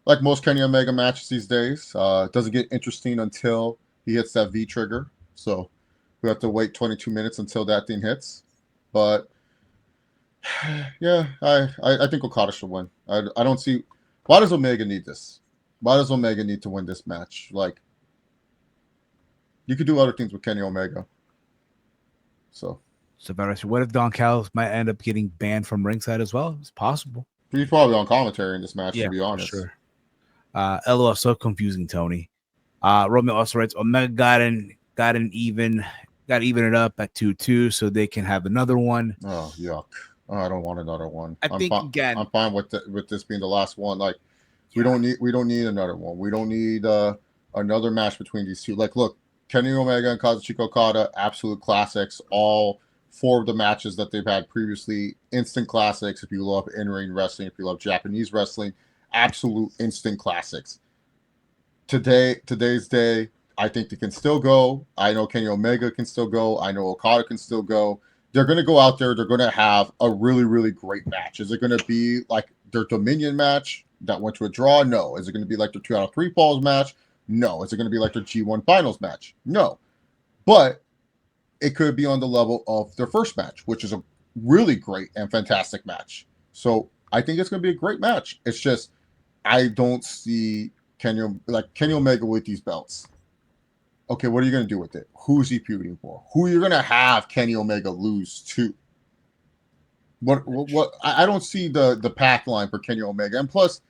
Like most Kenny Omega matches these days, it doesn't get interesting until he hits that V trigger. So we have to wait 22 minutes until that thing hits. But yeah, I think Okada should win. I don't see why does Omega need this? Why does Omega need to win this match? Like, you could do other things with Kenny Omega. So what if Don Callis might end up getting banned from ringside as well? It's possible. he's probably on commentary in this match, to be honest. Sure. LOL, so confusing, Tony. Romeo also writes, Omega got even it up at 2-2 so they can have another one. Oh, yuck. Oh, I don't want another one. I'm fine with this being the last one. Like, we don't need another one. We don't need another match between these two. Like, look, Kenny Omega and Kazuchika Okada, absolute classics. All four of the matches that they've had previously, instant classics. If you love in-ring wrestling, if you love Japanese wrestling, absolute instant classics. Today's day, I think they can still go. I know Kenny Omega can still go. I know Okada can still go. They're going to go out there. They're going to have a really, really great match. Is it going to be like their Dominion match that went to a draw? No. Is it going to be like their 2 out of 3 falls match? No. Is it going to be like their G1 finals match? No. But it could be on the level of their first match, which is a really great and fantastic match. So I think it's going to be a great match. It's just I don't see Kenny Omega with these belts. Okay, what are you going to do with it? Who's he feuding for? Who are you going to have Kenny Omega lose to? What? I don't see the path line for Kenny Omega. And plus,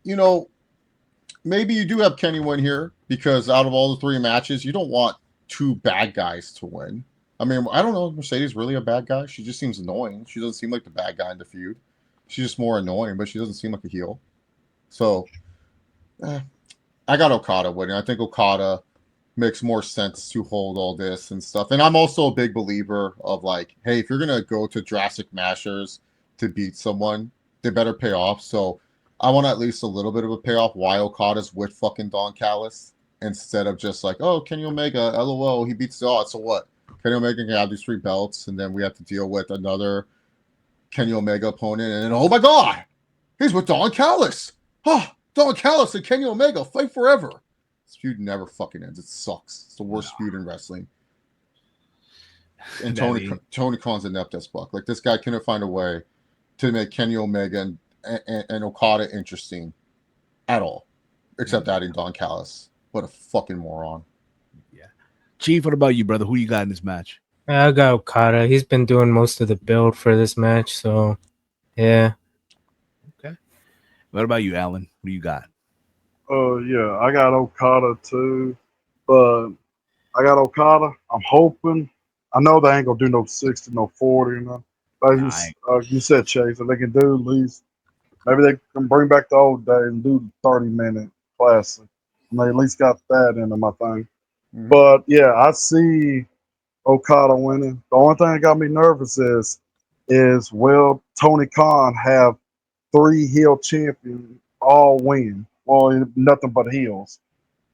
maybe you do have Kenny win here because out of all the 3 matches, you don't want 2 bad guys to win. I mean, I don't know if Mercedes really a bad guy. She just seems annoying. She doesn't seem like the bad guy in the feud. She's just more annoying, but she doesn't seem like a heel. So, I got Okada winning. I think Okada makes more sense to hold all this and stuff. And I'm also a big believer of like, hey, if you're going to go to drastic mashers to beat someone, they better pay off. So I want at least a little bit of a payoff why Okada's with fucking Don Callis instead of just like, oh, Kenny Omega, LOL, he beats the odds. So what? Kenny Omega can have these 3 belts and then we have to deal with another Kenny Omega opponent. And then, oh my God, he's with Don Callis. Oh, Don Callis and Kenny Omega fight forever. This feud never fucking ends. It sucks. It's the worst feud in wrestling. And Tony Khan's inept as fuck. Like, this guy couldn't find a way to make Kenny Omega and Okada interesting at all, except adding Don Callis. What a fucking moron. Yeah. Chief, what about you, brother? Who you got in this match? I got Okada. He's been doing most of the build for this match, so yeah. Okay. What about you, Alan? Who you got? Yeah, I got Okada too, but I got Okada. I'm hoping. I know they ain't gonna do no 60, no 40, you know. But Nah, you said, Chase, if they can do at least, maybe they can bring back the old days and do the 30-minute classic. And they at least got that into my thing. Mhm. But yeah, I see Okada winning. The only thing that got me nervous is will Tony Khan have 3 heel champions all win? Well, nothing but heels.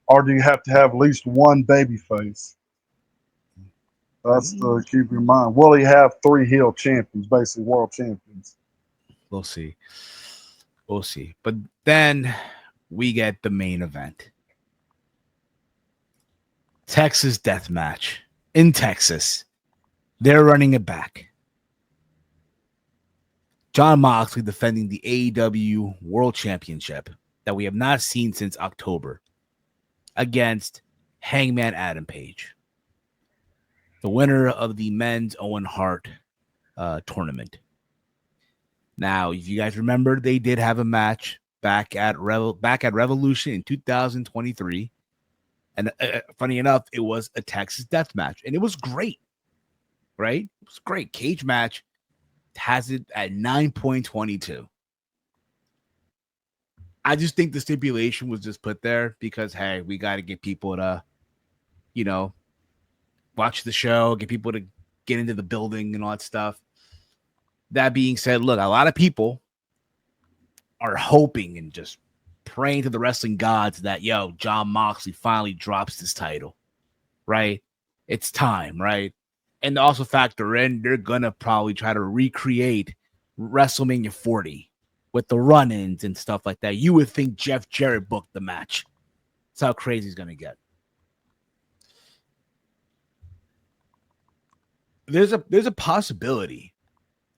Or do you have to have at least one baby face? That's the keep in mind. Will he have 3 heel champions, basically world champions? we'll see. We'll see. But then we get the main event. Texas Death Match in Texas. They're running it back. Jon Moxley defending the AEW World Championship that we have not seen since October against Hangman Adam Page, the winner of the men's Owen Hart tournament. Now, if you guys remember, they did have a match back at Revolution in 2023. And funny enough, it was a Texas Death Match, and it was great, right? It was great. Cage match has it at 9.22. I just think the stipulation was just put there because, hey, we got to get people to, watch the show, get people to get into the building and all that stuff. That being said, look, a lot of people are hoping and just praying to the wrestling gods that, Jon Moxley finally drops this title, right? It's time, right? And also factor in, they're going to probably try to recreate WrestleMania 40 with the run-ins and stuff like that. You would think Jeff Jarrett booked the match. That's how crazy he's going to get. There's a possibility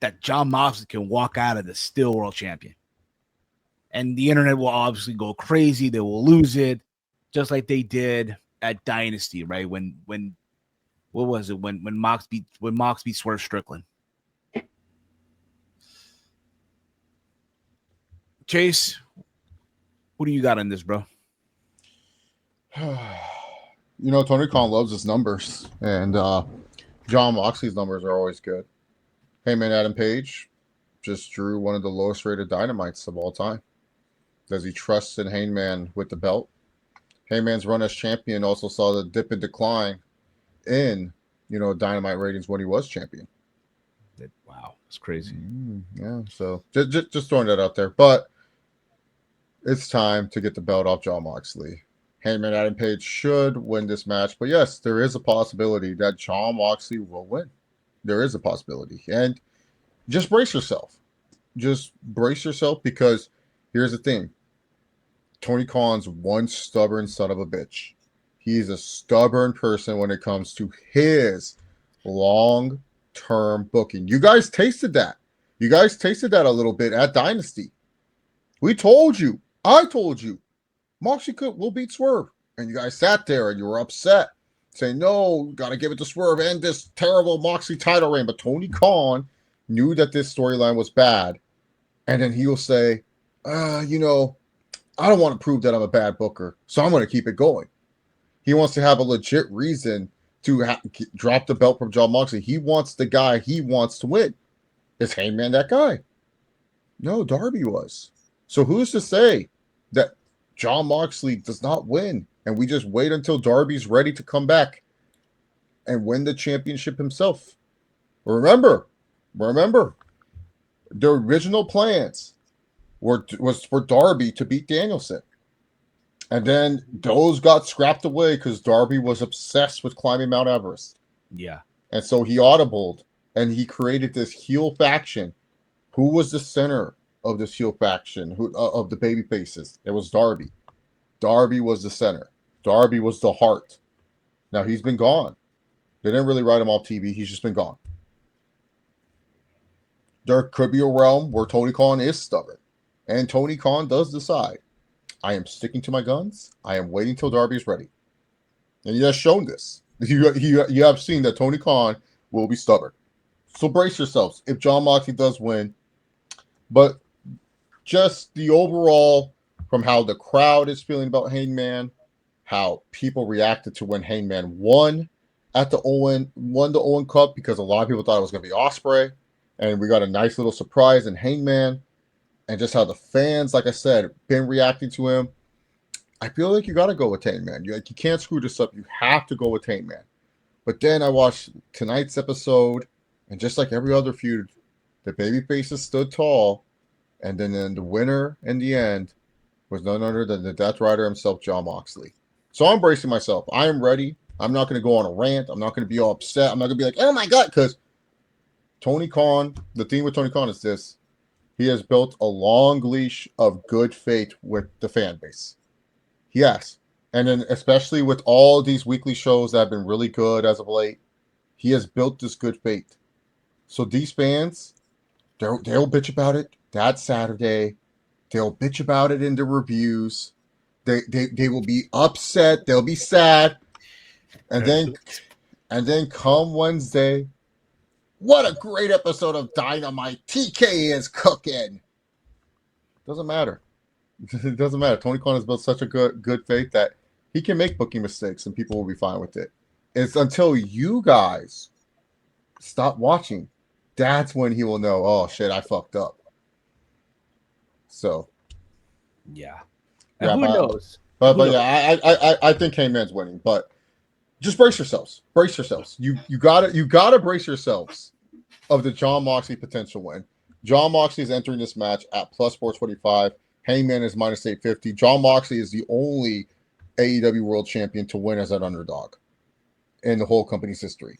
that Jon Moxley can walk out of this still world champion. And the internet will obviously go crazy. They will lose it, just like they did at Dynasty, right? When what was it? When Mox beat Swerve Strickland. Chase, what do you got on this, bro? Tony Khan loves his numbers, and Jon Moxley's numbers are always good. Heyman Adam Page just drew one of the lowest rated Dynamites of all time. Does he trust in Heyman with the belt? Heyman's run as champion also saw the dip and decline in, Dynamite ratings when he was champion. Wow, it's crazy. Yeah, so just throwing that out there. But it's time to get the belt off Jon Moxley. Heyman Adam Page should win this match. But yes, there is a possibility that Jon Moxley will win. There is a possibility. And just brace yourself. Just brace yourself because here's the thing. Tony Khan's one stubborn son of a bitch. He's a stubborn person when it comes to his long-term booking. You guys tasted that. You guys tasted that a little bit at Dynasty. We told you. I told you. Moxley will beat Swerve. And you guys sat there and you were upset. Saying, no, got to give it to Swerve and this terrible Moxley title reign. But Tony Khan knew that this storyline was bad. And then he'll say, I don't want to prove that I'm a bad booker, so I'm going to keep it going. He wants to have a legit reason to drop the belt from Jon Moxley. He wants the guy he wants to win. Is Heyman that guy? No, Darby was. So who's to say that Jon Moxley does not win and we just wait until Darby's ready to come back and win the championship himself? Remember, the original plans was for Darby to beat Danielson. And then those got scrapped away because Darby was obsessed with climbing Mount Everest. Yeah. And so he audibled and he created this heel faction. Who was the center of this heel faction of the baby faces? It was Darby. Darby was the center. Darby was the heart. Now he's been gone. They didn't really write him off TV. He's just been gone. there could be a realm where Tony Khan is stubborn. And Tony Khan does decide, I am sticking to my guns. I am waiting till Darby is ready. And he has shown this. You have seen that Tony Khan will be stubborn. So brace yourselves if John Moxley does win. But just the overall, from how the crowd is feeling about Hangman, how people reacted to when Hangman won the Owen Cup, because a lot of people thought it was going to be Ospreay, and we got a nice little surprise in Hangman, and just how the fans, like I said, been reacting to him. I feel like you got to go with Hangman. You can't screw this up. You have to go with Hangman. But then I watched tonight's episode, and just like every other feud, the babyfaces stood tall, and then the winner in the end was none other than the Death Rider himself, John Moxley. So I'm bracing myself. I am ready. I'm not going to go on a rant. I'm not going to be all upset. I'm not going to be like, oh my God, because Tony Khan, the thing with Tony Khan is this. He has built a long leash of good faith with the fan base. Yes. And then especially with all these weekly shows that have been really good as of late, he has built this good faith. So these fans, they'll bitch about it that Saturday. They'll bitch about it in the reviews. They will be upset. They'll be sad. And then come Wednesday, what a great episode of Dynamite TK is cooking. Doesn't matter. It doesn't matter. Tony Khan has built such a good faith that he can make booking mistakes and people will be fine with it. It's until you guys stop watching, that's when he will know, oh shit, I fucked up. So Yeah. Yeah, Who knows? But yeah, I think Hangman's winning. But just brace yourselves. Brace yourselves. You gotta brace yourselves of the John Moxley potential win. John Moxley is entering this match at plus 425. Hangman is minus 850. John Moxley is the only AEW World Champion to win as an underdog in the whole company's history.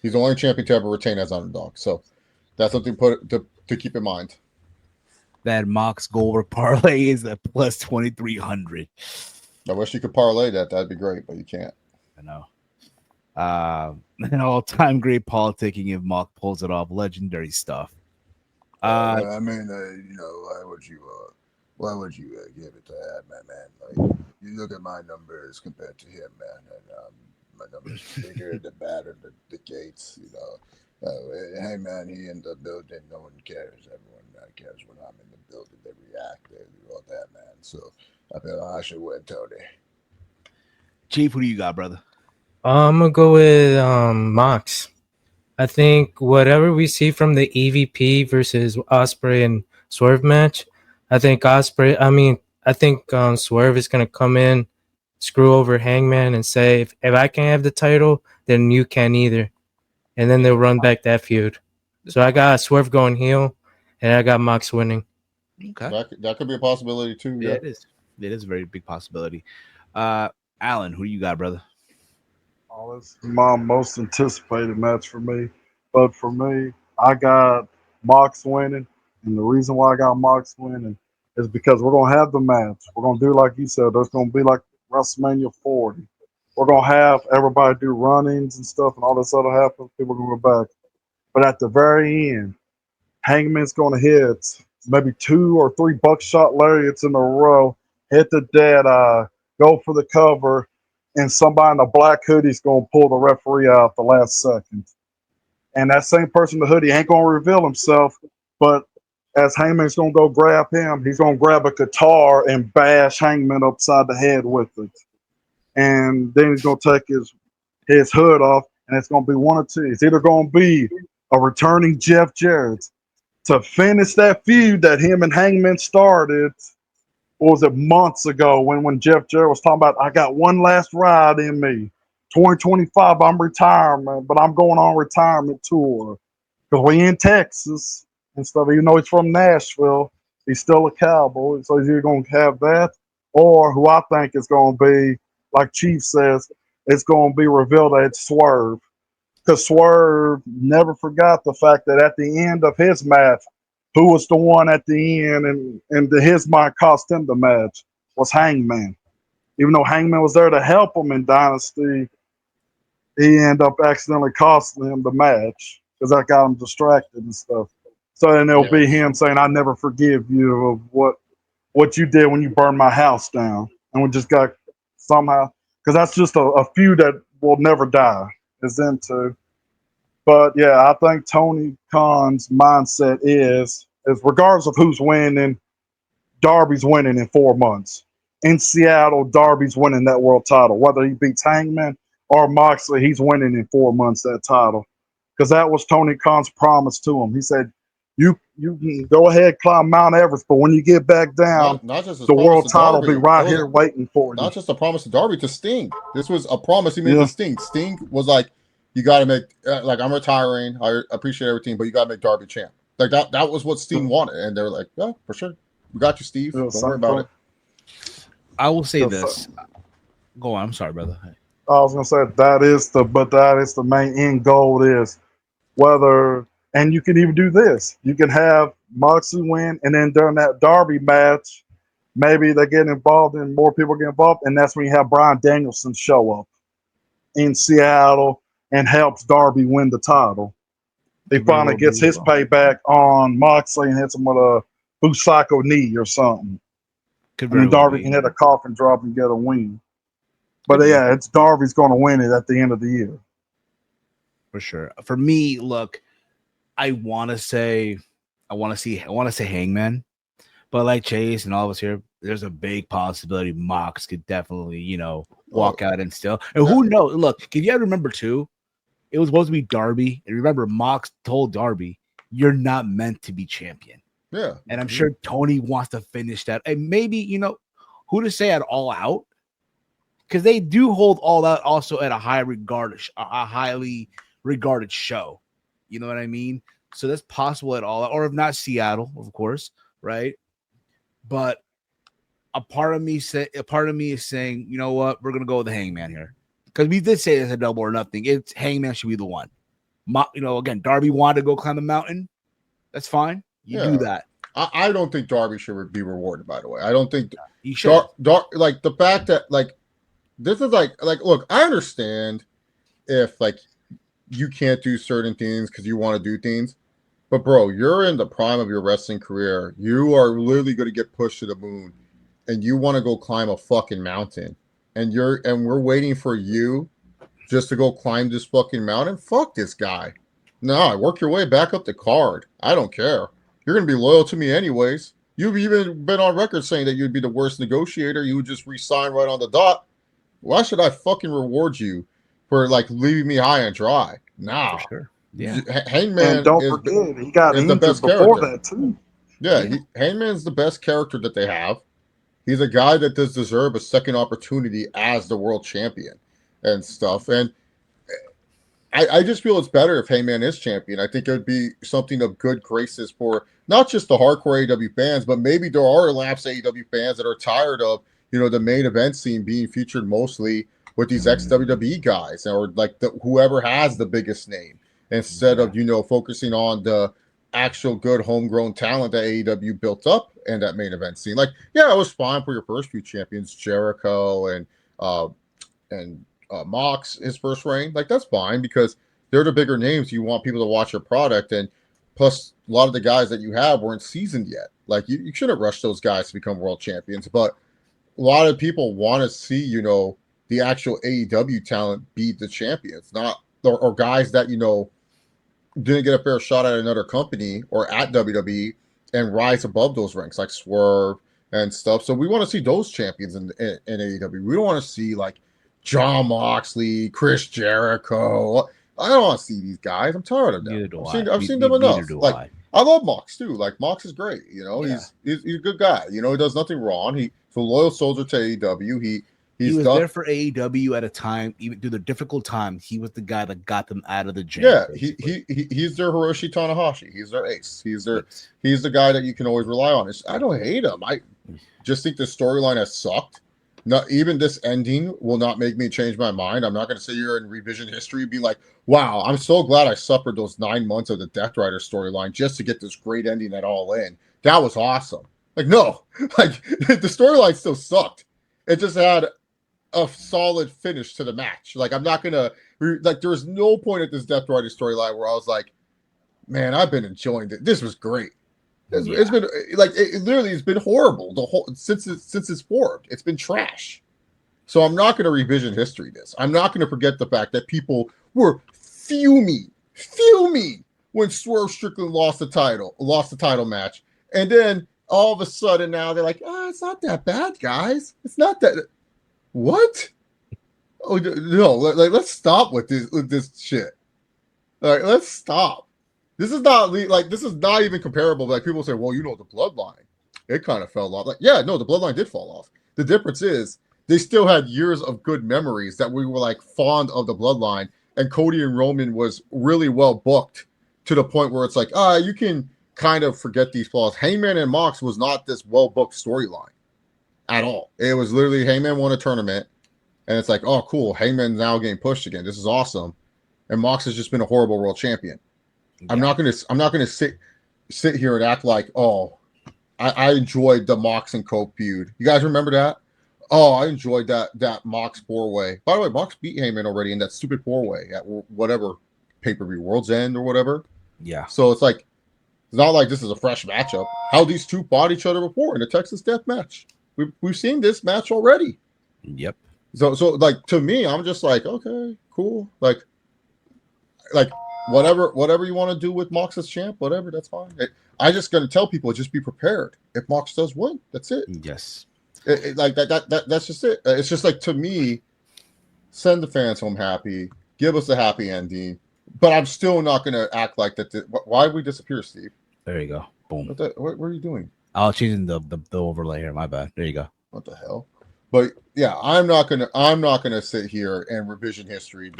He's the only champion to ever retain as underdog. So that's something to keep in mind. That Mox Goldberg parlay is a plus 2,300. I wish you could parlay that. That'd be great, but you can't. I know. An all-time great politicking if Mox pulls it off. Legendary stuff. I mean, why would you give it to him, man? Like, you look at my numbers compared to him, man, and my numbers bigger, the better, the gates, hey, man, he in the building, no one cares. Everyone cares when I'm in the building. They react, they do all that, man. So I feel like I should win, Tony. Chief, who do you got, brother? I'm gonna go with Mox. I think whatever we see from the EVP versus Ospreay and Swerve match, I think Swerve is gonna come in, screw over Hangman, and say, if I can't have the title, then you can either. And then they'll run back that feud. So I got Swerve going heel, and I got Mox winning. Okay, that could be a possibility too. Yeah, it is. It is a very big possibility. Alan, who do you got, brother? Oh, it's my most anticipated match for me. But for me, I got Mox winning. And the reason why I got Mox winning is because we're going to have the match. We're going to do like you said. There's going to be like WrestleMania 40. We're going to have everybody do run-ins and stuff and all this other happens. People are going to go back. But at the very end, Hangman's going to hit maybe 2 or 3 buckshot lariats in a row, hit the dead eye, go for the cover, and somebody in a black hoodie is going to pull the referee out the last second. And that same person in the hoodie ain't going to reveal himself, but as Hangman's going to go grab him, he's going to grab a guitar and bash Hangman upside the head with it. And then he's going to take his hood off, and it's going to be one or two. It's either going to be a returning Jeff Jarrett to finish that feud that him and Hangman started, what was it, months ago when Jeff Jarrett was talking about, I got one last ride in me. 2025, I'm retiring, but I'm going on retirement tour. Because we in Texas and stuff. Even though he's from Nashville, he's still a Cowboy. So he's either going to have that, or who I think is going to be, like Chief says, it's going to be revealed that it's Swerve. Because Swerve never forgot the fact that at the end of his match, who was the one at the end and his mind cost him the match was Hangman. Even though Hangman was there to help him in Dynasty, he ended up accidentally costing him the match. because that got him distracted and stuff. So then it'll be him saying, "I never forgive you of what you did when you burned my house down," and we just got somehow because that's just a feud that will never die. Is into. But yeah, I think Tony Khan's mindset is regardless of who's winning, Darby's winning in 4 months. In Seattle, Darby's winning that world title. Whether he beats Hangman or Moxley, he's winning in 4 months that title. Because that was Tony Khan's promise to him. He said, you can go ahead, climb Mount Everest, but when you get back down, not just his the promise world to title will Darby, be right here waiting for you. not just a promise to Darby, to Sting. This was a promise he made to Sting. Sting was like, you got to make, like, I'm retiring. I appreciate everything, but you got to make Darby champ. Like, that was what Sting wanted. And they're like, yeah, for sure. We got you, Steve. Don't worry about it. I will say this. Go on. I'm sorry, brother. I was going to say that is the main end goal is whether, and you can even do this. You can have Moxley win, and then during that Darby match, maybe they get involved and more people get involved, and that's when you have Bryan Danielson show up in Seattle and helps Darby win the title. He finally gets his payback on Moxley and hits him with a Busaiku knee or something. And then Darby can hit a coffin drop and get a win. But yeah, it's Darby's going to win it at the end of the year. For sure. For me, look, I want to say Hangman, but like Chase and all of us here, there's a big possibility Mox could definitely, walk out and still. And who knows? Look, if you ever remember too, it was supposed to be Darby, and remember, Mox told Darby, "You're not meant to be champion." Yeah, and I'm sure Tony wants to finish that, and maybe who to say at All Out, because they do hold All Out also at a highly regarded show. You know what I mean? So that's possible at All Out, or if not Seattle, of course, right? But a part of me is saying, you know what, we're gonna go with the Hangman here, because we did say it's a double or nothing. It's Hangman should be the one. Again, Darby wanted to go climb a mountain. That's fine. You do that. I don't think Darby should be rewarded. By the way, I don't think you should. Like the fact that this is like look, I understand if you can't do certain things because you want to do things, but bro, you're in the prime of your wrestling career. You are literally going to get pushed to the moon, and you want to go climb a fucking mountain, and we're waiting for you just to go climb this fucking mountain. Fuck this guy. No, work your way back up the card. I don't care. You're going to be loyal to me anyways. You've even been on record saying that you'd be the worst negotiator. You would just resign right on the dot. Why should I fucking reward you for leaving me high and dry? Nah. For sure. Yeah. Hangman and don't forget, he got injured before that too. Yeah. Hangman's the best character that they have. He's a guy that does deserve a second opportunity as the world champion and stuff. And I just feel it's better if Hangman is champion. I think it would be something of good graces for not just the hardcore AEW fans, but maybe there are lapsed AEW fans that are tired of, the main event scene being featured mostly with these ex-WWE guys or whoever has the biggest name instead of, focusing on the actual good homegrown talent that AEW built up and that main event scene. It was fine for your first few champions, Jericho and Mox, his first reign. That's fine because they're the bigger names. You want people to watch your product, and plus a lot of the guys that you have weren't seasoned yet. You shouldn't rush those guys to become world champions, but a lot of people want to see, the actual AEW talent beat the champions, not or guys that didn't get a fair shot at another company or at WWE and rise above those ranks like Swerve and stuff. So we want to see those champions in AEW. We don't want to see John Moxley, Chris Jericho. I don't want to see these guys. I'm tired of them. I've seen them enough. I love Mox too. Mox is great. He's a good guy. He does nothing wrong. He's a loyal soldier to AEW. He was there for AEW at a time, even through the difficult times. He was the guy that got them out of the jam. Yeah, he's their Hiroshi Tanahashi. He's their ace. He's the guy that you can always rely on. I don't hate him. I just think the storyline has sucked. Not even this ending will not make me change my mind. I'm not going to sit here and revision history and be like, wow, I'm so glad I suffered those 9 months of the Death Rider storyline just to get this great ending at All In. That was awesome. No, the storyline still sucked. It just had a solid finish to the match. I'm not going to, there was no point at this Death Rider storyline where I was like, man, I've been enjoying it. This was great. It's Yeah. been like it literally has been horrible the whole since it's formed. It's been trash. So I'm not going to revision history. I'm not going to forget the fact that people were fuming when Swerve Strickland lost the title match, and then all of a sudden now they're like, it's not that bad, guys. It's not that. What? Oh no! Let's stop with this shit. Like, let's stop. This is not even comparable. Like, people say, well, the bloodline, it kind of fell off. Like, yeah, no, the bloodline did fall off. The difference is they still had years of good memories that we were like fond of the bloodline, and Cody and Roman was really well booked to the point where it's like, you can kind of forget these flaws. Heyman and Mox was not this well booked storyline at all. It was literally Heyman won a tournament, and it's like, oh, cool, Heyman's now getting pushed again. This is awesome, and Mox has just been a horrible world champion. Yeah. I'm not gonna sit here and act like, I enjoyed the Mox and Cope feud. You guys remember that? Oh, I enjoyed that Mox 4-way. By the way, Mox beat Heyman already in that stupid 4-way at whatever pay-per-view, World's End or whatever. Yeah. So it's like, it's not like this is a fresh matchup. How these two fought each other before in a Texas Death Match. We've seen this match already. Yep. So like, to me, I'm just like, okay, cool. Like whatever you want to do with Mox as champ, whatever, that's fine. I just gonna tell people, just be prepared if Mox does win. That's it. Yes. Like that's just it. It's just like, to me, send the fans home happy, give us a happy ending. But I'm still not gonna act like that. Why did we disappear, Steve? There you go. Boom. What are you doing? I'll change the overlay here. My bad. There you go. What the hell? But yeah, I'm not gonna sit here and revision history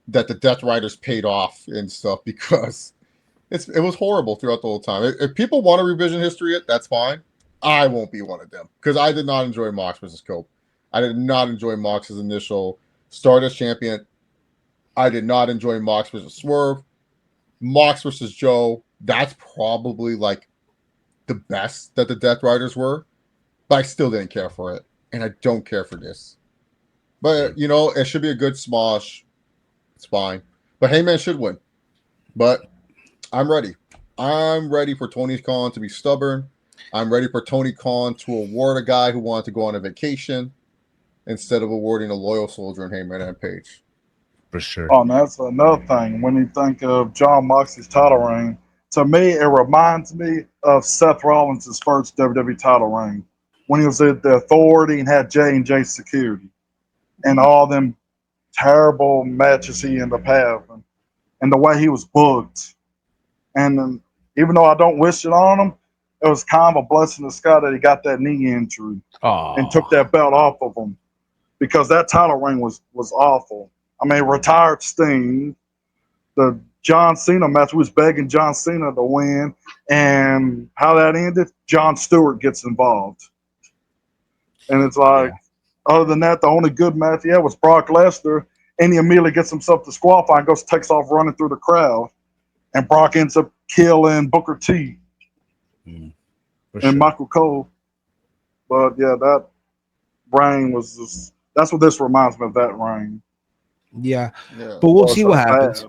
that the Death Riders paid off and stuff, because it was horrible throughout the whole time. If people want to revision history, that's fine. I won't be one of them, because I did not enjoy Mox versus Cope. I did not enjoy Mox's initial start as champion. I did not enjoy Mox versus Swerve. Mox versus Joe, that's probably like the best that the Death Riders were, but I still didn't care for it, and I don't care for this. But it should be a good smosh. It's fine. But Heyman should win. But I'm ready. I'm ready for Tony Khan to be stubborn. I'm ready for Tony Khan to award a guy who wanted to go on a vacation instead of awarding a loyal soldier in Heyman and Page. For sure. Oh, and that's another thing. When you think of John Moxley's title reign, to me, it reminds me of Seth Rollins' first WWE title reign, when he was at the Authority and had J&J Security, and all them terrible matches he ended up having, and the way he was booked. And even though I don't wish it on him, it was kind of a blessing to Scott that he got that knee injury and took that belt off of him, because that title reign was awful. I mean, retired Sting, the John Cena match, was begging John Cena to win, and how that ended, Jon Stewart gets involved. And it's like, other than that, the only good match he had was Brock Lesnar, and he immediately gets himself disqualified and takes off running through the crowd, and Brock ends up killing Booker T and Michael Cole. But yeah, that reign was just, that's what this reminds me of, that reign. Yeah. But we'll see what happens.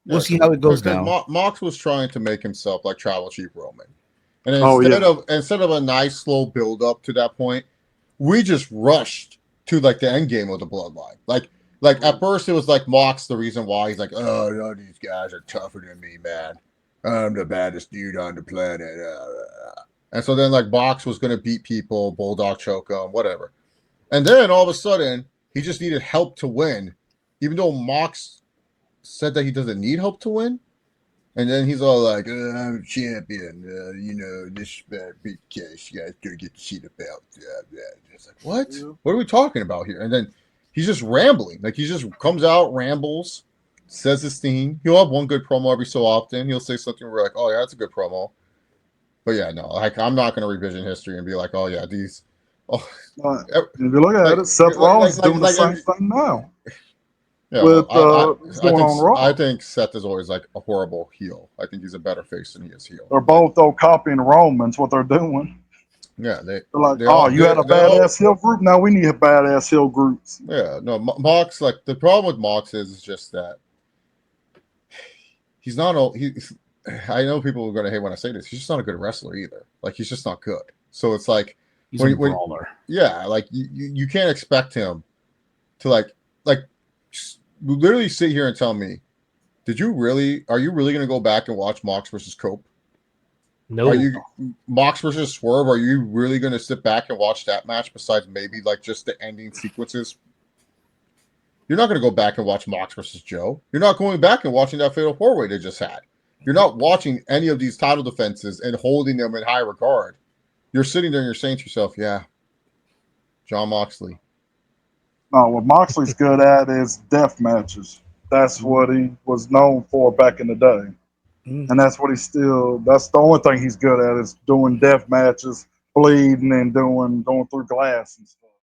We'll see how it goes down. Mox was trying to make himself like Tribal Chief Roman, and instead of a nice slow build up to that point, we just rushed to like the end game of the bloodline. Like at first it was like Mox the reason why he's like, oh no, these guys are tougher than me, man. I'm the baddest dude on the planet. And so then like Mox was gonna beat people, Bulldog choke him, whatever. And then all of a sudden he just needed help to win, even though Mox said that he doesn't need help to win. And then he's all like, I'm a champion. This big case. You guys gotta get to see the belt. It's like, what? Yeah. What are we talking about here? And then he's just rambling. Like, he just comes out, rambles, says his thing. He'll have one good promo every so often. He'll say something where we're like, oh, yeah, that's a good promo. But yeah, no, like, I'm not going to revision history and be like, oh, yeah, these. Oh, if you look at it, Seth Rollins is doing the same thing now. Yeah, what's going on Raw. I think Seth is always like a horrible heel. I think he's a better face than he is heel. They're both copying Romans, what they're doing. Yeah, they're like, you had a badass heel group. Now we need a badass heel groups. Yeah, no, Mox. Like, the problem with Mox is just that he's not. I know people are going to hate when I say this. He's just not a good wrestler either. Like he's just not good. So it's like He's a brawler. yeah, like you can't expect him to like literally sit here and tell me, are you really going to go back and watch Mox versus Cope? No. Are you Mox versus Swerve? Are you really going to sit back and watch that match besides maybe like just the ending sequences? You're not going to go back and watch Mox versus Joe. You're not going back and watching that fatal four-way they just had. You're not watching any of these title defenses and holding them in high regard. You're sitting there and you're saying to yourself, yeah, John Moxley. No, what Moxley's good at is death matches. That's what he was known for back in the day. And that's what that's the only thing he's good at is doing death matches, bleeding and going through glass and stuff.